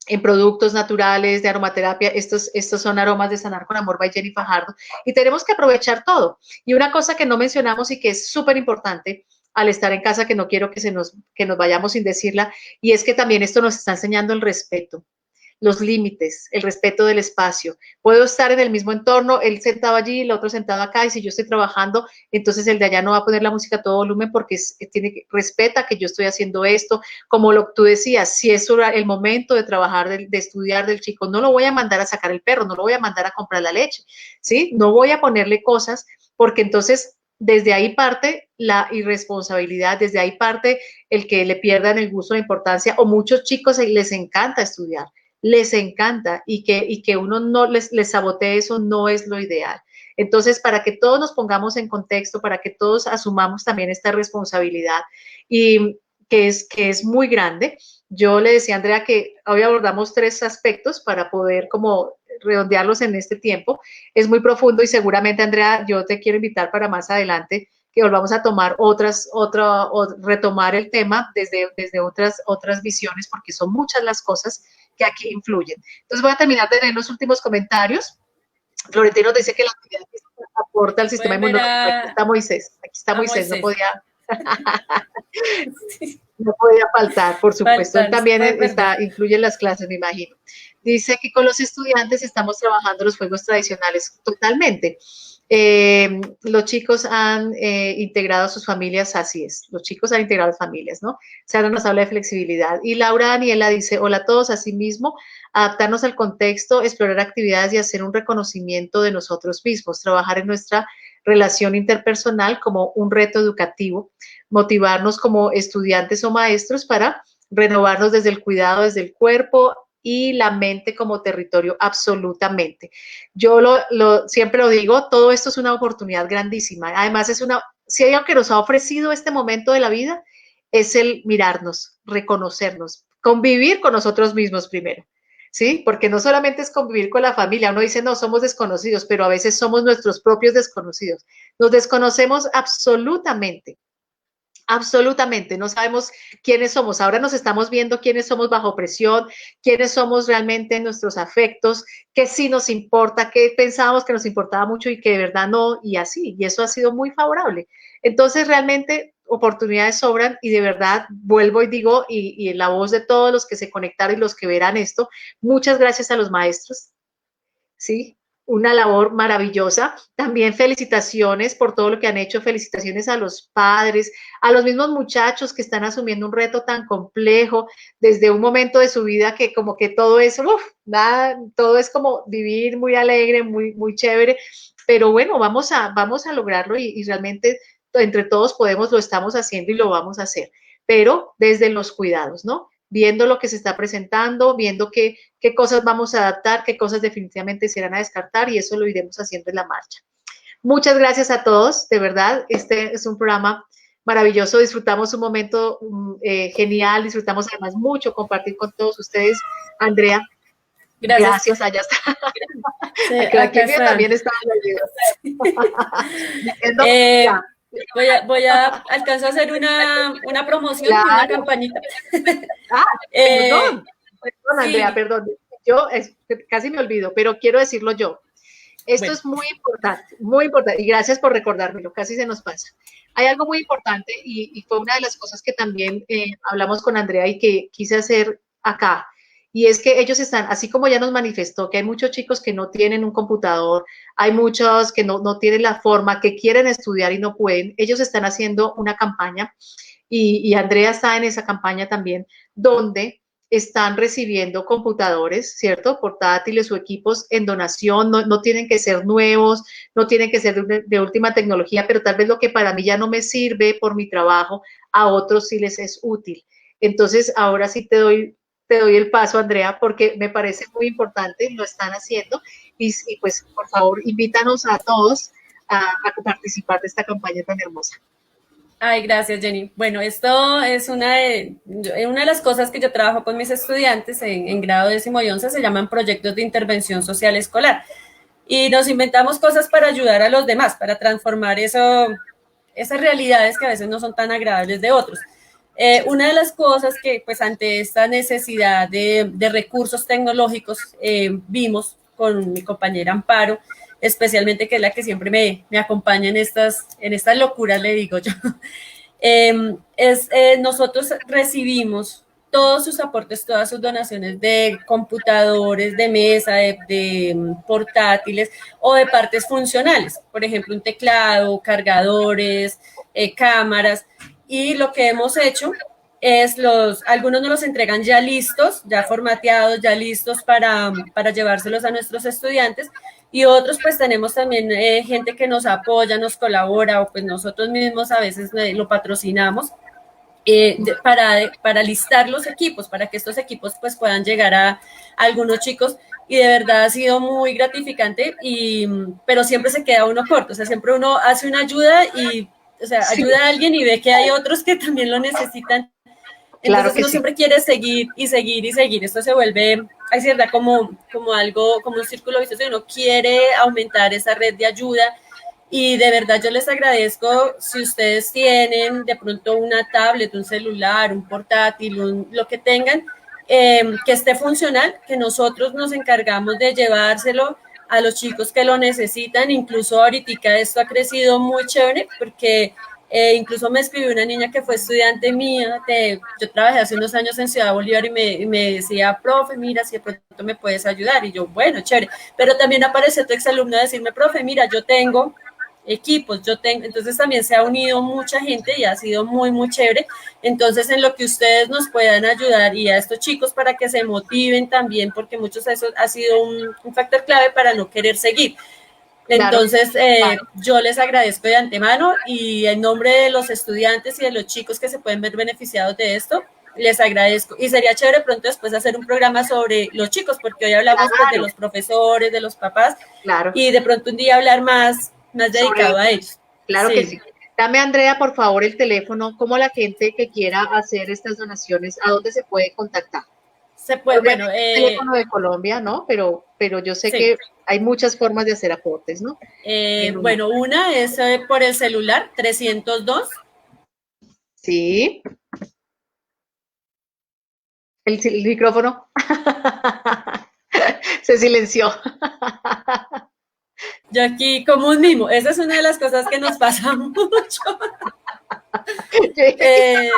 en productos naturales de aromaterapia. Estos son aromas de Sanar con Amor by Jenny Fajardo, y tenemos que aprovechar todo. Y una cosa que no mencionamos y que es súper importante al estar en casa, que no quiero que nos vayamos sin decirla, y es que también esto nos está enseñando el respeto. los límites, el respeto del espacio. Puedo estar en el mismo entorno, él sentado allí, el otro sentado acá, y si yo estoy trabajando, entonces el de allá no va a poner la música a todo volumen porque respeta que yo estoy haciendo esto, como tú decías, si es el momento de trabajar, de estudiar del chico, no lo voy a mandar a sacar el perro, no lo voy a mandar a comprar la leche, ¿sí? No voy a ponerle cosas porque entonces desde ahí parte la irresponsabilidad, desde ahí parte el que le pierdan el gusto, la importancia, o muchos chicos les encanta estudiar, les encanta, y que uno no les sabotee eso no es lo ideal. Entonces, para que todos nos pongamos en contexto, para que todos asumamos también esta responsabilidad, y que es muy grande, yo le decía a Andrea que hoy abordamos 3 aspectos para poder como redondearlos en este tiempo. Es muy profundo y seguramente, Andrea, yo te quiero invitar para más adelante que volvamos a tomar retomar el tema desde otras visiones, porque son muchas las cosas que aquí influyen. Entonces voy a terminar de leer los últimos comentarios. Florentino dice que la actividad física aporta al sistema inmunológico. Aquí está Moisés, no podía... No podía faltar, por supuesto. Él también incluye en las clases, me imagino. Dice que con los estudiantes estamos trabajando los juegos tradicionales totalmente. Los chicos han integrado a sus familias, así es, los chicos han integrado a las familias, ¿no? Sara nos habla de flexibilidad. Y Laura Daniela dice, hola a todos, asimismo, adaptarnos al contexto, explorar actividades y hacer un reconocimiento de nosotros mismos, trabajar en nuestra relación interpersonal como un reto educativo, motivarnos como estudiantes o maestros para renovarnos desde el cuidado, desde el cuerpo y la mente como territorio, absolutamente. Yo siempre lo digo, todo esto es una oportunidad grandísima. Además, si hay algo que nos ha ofrecido este momento de la vida, es el mirarnos, reconocernos, convivir con nosotros mismos primero. ¿Sí? Porque no solamente es convivir con la familia, uno dice, no, somos desconocidos, pero a veces somos nuestros propios desconocidos. Nos desconocemos absolutamente. Absolutamente, no sabemos quiénes somos. Ahora nos estamos viendo quiénes somos bajo presión, quiénes somos realmente en nuestros afectos, qué sí nos importa, qué pensábamos que nos importaba mucho y que de verdad no, y así. Y eso ha sido muy favorable. Entonces, realmente oportunidades sobran y de verdad vuelvo y digo, y en la voz de todos los que se conectaron y los que verán esto, muchas gracias a los maestros, ¿sí? Una labor maravillosa. También felicitaciones por todo lo que han hecho, felicitaciones a los padres, a los mismos muchachos que están asumiendo un reto tan complejo desde un momento de su vida que como que todo es, nada, todo es como vivir muy alegre, muy, muy chévere, pero bueno, vamos a lograrlo y realmente entre todos podemos, lo estamos haciendo y lo vamos a hacer, pero desde los cuidados, ¿no? Viendo lo que se está presentando, viendo qué cosas vamos a adaptar, qué cosas definitivamente se irán a descartar y eso lo iremos haciendo en la marcha. Muchas gracias a todos, de verdad, este es un programa maravilloso, disfrutamos un momento genial, disfrutamos además mucho compartir con todos ustedes. Andrea, gracias allá está. Sí, aquí también está. Voy a alcanzar a hacer una promoción, claro, una campañita. Perdón, Andrea, sí. Perdón. Yo casi me olvido, pero quiero decirlo yo. Esto es muy importante, y gracias por recordármelo, casi se nos pasa. Hay algo muy importante y fue una de las cosas que también hablamos con Andrea y que quise hacer acá, y es que ellos están, así como ya nos manifestó, que hay muchos chicos que no tienen un computador, hay muchos que no tienen la forma, que quieren estudiar y no pueden, ellos están haciendo una campaña, y Andrea está en esa campaña también, donde están recibiendo computadores, ¿cierto? Portátiles o equipos en donación, no tienen que ser nuevos, no tienen que ser de última tecnología, pero tal vez lo que para mí ya no me sirve por mi trabajo, a otros sí les es útil. Entonces, ahora sí te doy el paso, Andrea, porque me parece muy importante, lo están haciendo, y pues, por favor, invítanos a todos a participar de esta campaña tan hermosa. Ay, gracias, Jenny. Bueno, esto es una de las cosas que yo trabajo con mis estudiantes en grado 10º y 11, se llaman proyectos de intervención social escolar. Y nos inventamos cosas para ayudar a los demás, para transformar esas realidades que a veces no son tan agradables de otros. Una de las cosas que, pues, ante esta necesidad de recursos tecnológicos, vimos con mi compañera Amparo, especialmente que es la que siempre me acompaña en estas locuras, le digo yo, nosotros recibimos todos sus aportes, todas sus donaciones de computadores, de mesa, de portátiles o de partes funcionales, por ejemplo, un teclado, cargadores, cámaras, y lo que hemos hecho es algunos nos los entregan ya listos, ya formateados, ya listos para llevárselos a nuestros estudiantes, y otros pues tenemos también gente que nos apoya, nos colabora, o pues nosotros mismos a veces lo patrocinamos para listar los equipos, para que estos equipos pues puedan llegar a algunos chicos, y de verdad ha sido muy gratificante, pero siempre se queda uno corto, o sea, siempre uno hace una ayuda y, o sea, Sí, ayuda a alguien y ve que hay otros que también lo necesitan, claro entonces que uno sí. siempre quiere seguir y seguir y seguir, esto se vuelve, hay cierta como algo, como un círculo vicioso, y uno quiere aumentar esa red de ayuda. Y de verdad yo les agradezco si ustedes tienen de pronto una tablet, un celular, un portátil, lo que tengan, que esté funcional, que nosotros nos encargamos de llevárselo a los chicos que lo necesitan. Incluso ahorita esto ha crecido muy chévere porque incluso me escribió una niña que fue estudiante mía, yo trabajé hace unos años en Ciudad Bolívar, y me decía, profe, mira, si de pronto me puedes ayudar, y yo, bueno, chévere, pero también apareció tu exalumno a decirme, profe, mira, yo tengo equipos, entonces también se ha unido mucha gente y ha sido muy, muy chévere. Entonces, en lo que ustedes nos puedan ayudar, y a estos chicos para que se motiven también, porque muchos de eso ha sido un factor clave para no querer seguir. Claro, Entonces, yo les agradezco de antemano, y en nombre de los estudiantes y de los chicos que se pueden ver beneficiados de esto, les agradezco. Y sería chévere pronto después hacer un programa sobre los chicos, porque hoy hablamos pues de claro, los profesores, de los papás, claro. y de pronto un día hablar más Sobre dedicado a ellos. ellos. Claro que Sí, sí. Dame, Andrea, por favor, el teléfono, como la gente que quiera hacer estas donaciones, ¿a dónde se puede contactar? se puede, bueno, Obviamente el teléfono de Colombia, ¿no? Pero yo sé sí. que hay muchas formas de hacer aportes, ¿no? Bueno, una es por el celular, 302. Sí, el micrófono se silenció. Yo aquí como un mimo, esa es una de las cosas que nos pasa mucho. Yo dije que Eh,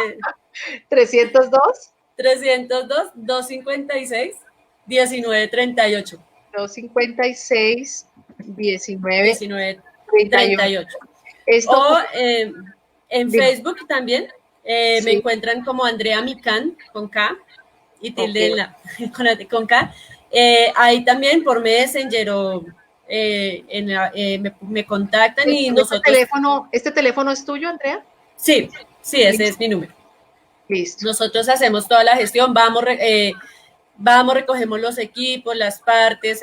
302, 302-256-1938. 256, 19, 38. 1938. Esto, O en dime. Facebook también me Sí, encuentran como Andrea Micán, con K, y ok. tilde con K. Ahí también por Messenger o me contactan y nosotros, Este teléfono es tuyo, Andrea? sí, sí, ese Listo, es mi número. listo. Nosotros hacemos toda la gestión, recogemos los equipos, las partes,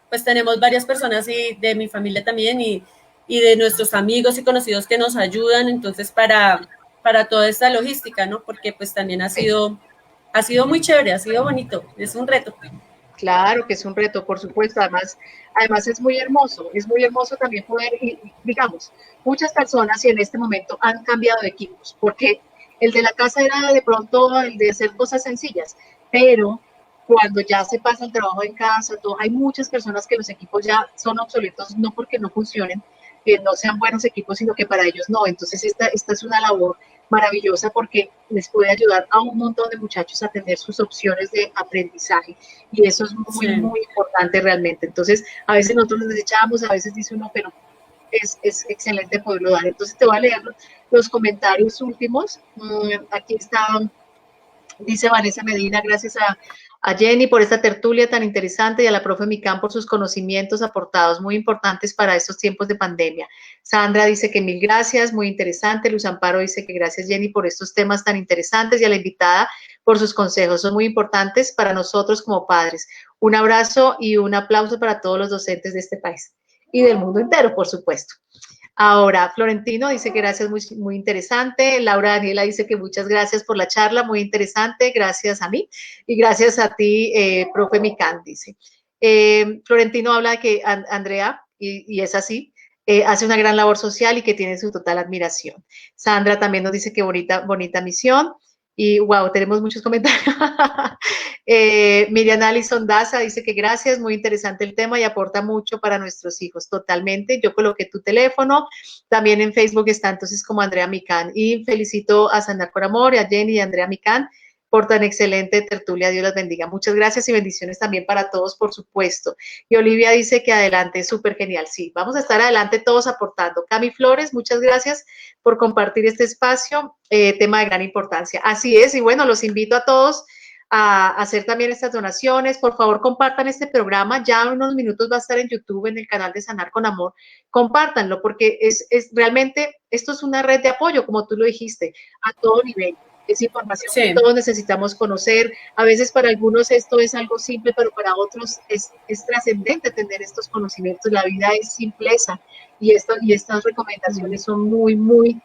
pues tenemos varias personas y de mi familia también, y de nuestros amigos y conocidos que nos ayudan, entonces para toda esta logística, ¿no? Porque pues también ha sido muy chévere, ha sido bonito, es un reto. Claro que es un reto, por supuesto. Además es muy hermoso también poder, digamos, muchas personas y en este momento han cambiado de equipos, porque el de la casa era de pronto el de hacer cosas sencillas, pero cuando ya se pasa el trabajo en casa, hay muchas personas que los equipos ya son obsoletos, no porque no funcionen, que no sean buenos equipos, sino que para ellos no. Entonces esta es una labor maravillosa porque les puede ayudar a un montón de muchachos a tener sus opciones de aprendizaje y eso es muy, Sí. muy importante realmente. Entonces, a veces nosotros nos desechamos, a veces dice uno, pero es excelente poderlo dar. Entonces, te voy a leer los comentarios últimos. Aquí está, dice Vanessa Medina, gracias a Jenny por esta tertulia tan interesante y a la profe Micán por sus conocimientos aportados muy importantes para estos tiempos de pandemia. Sandra dice que mil gracias, muy interesante. Luz Amparo dice que gracias Jenny por estos temas tan interesantes y a la invitada por sus consejos, son muy importantes para nosotros como padres. Un abrazo y un aplauso para todos los docentes de este país y del mundo entero, por supuesto. Ahora, Florentino dice que gracias, muy, muy interesante. Laura Daniela dice que muchas gracias por la charla, muy interesante, gracias a mí y gracias a ti, profe Micán, dice. Florentino habla de que Andrea, y es así, hace una gran labor social y que tiene su total admiración. Sandra también nos dice que bonita, bonita misión. Y wow, tenemos muchos comentarios. Miriam Alison Daza dice que gracias, muy interesante el tema y aporta mucho para nuestros hijos. Totalmente. Yo coloqué tu teléfono. También en Facebook está entonces como Andrea Micán. Y felicito a Sanar por Amor, a Jenny y a Andrea Micán por tan excelente tertulia. Dios las bendiga. Muchas gracias y bendiciones también para todos, por supuesto. Y Olivia dice que adelante, súper genial. Sí, vamos a estar adelante todos aportando. Cami Flores, muchas gracias por compartir este espacio, tema de gran importancia. Así es, y bueno, los invito a todos a hacer también estas donaciones. Por favor, compartan este programa. Ya en unos minutos va a estar en YouTube, en el canal de Sanar con Amor. Compártanlo, porque es realmente, esto es una red de apoyo, como tú lo dijiste, a todo nivel. Es información que todos necesitamos conocer. A veces para algunos esto es algo simple, pero para otros es trascendente tener estos conocimientos. La vida es simpleza y estas recomendaciones son muy, muy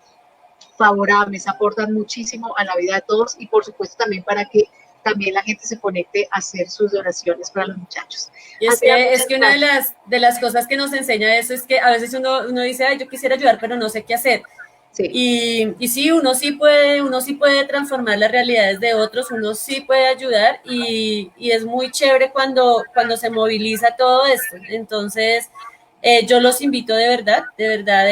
favorables, aportan muchísimo a la vida de todos y por supuesto también para que también la gente se conecte a hacer sus donaciones para los muchachos. Y es que una de las cosas que nos enseña eso es que a veces uno dice, ay, yo quisiera ayudar, pero no sé qué hacer. Sí. Y sí, uno sí puede transformar las realidades de otros, uno sí puede ayudar y es muy chévere cuando se moviliza todo esto. Entonces, yo los invito de verdad,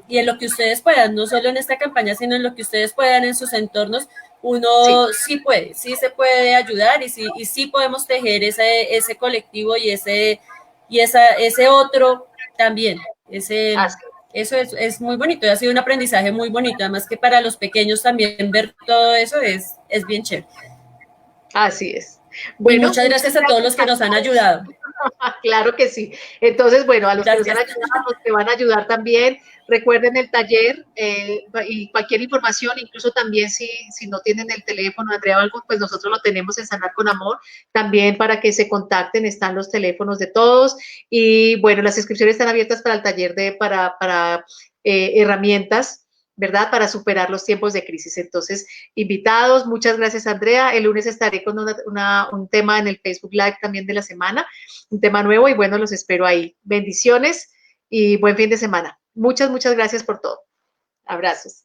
y en lo que ustedes puedan, no solo en esta campaña, sino en lo que ustedes puedan en sus entornos, uno sí puede, sí se puede ayudar y sí podemos tejer ese colectivo y ese otro también, eso es muy bonito y ha sido un aprendizaje muy bonito, además que para los pequeños también ver todo eso es bien chévere. Así es. Bueno, y muchas gracias a todos los que nos han ayudado. Claro que sí. Entonces, bueno, a los que nos han ayudado, los que van a ayudar también, recuerden el taller y cualquier información, incluso también si no tienen el teléfono, Andrea o algo, pues nosotros lo tenemos en Sanar con Amor, también para que se contacten, están los teléfonos de todos y bueno, las inscripciones están abiertas para el taller para herramientas, ¿verdad? Para superar los tiempos de crisis. Entonces, invitados, muchas gracias, Andrea. El lunes estaré con un tema en el Facebook Live también de la semana, un tema nuevo y bueno, los espero ahí. Bendiciones y buen fin de semana. Muchas, muchas gracias por todo. Abrazos.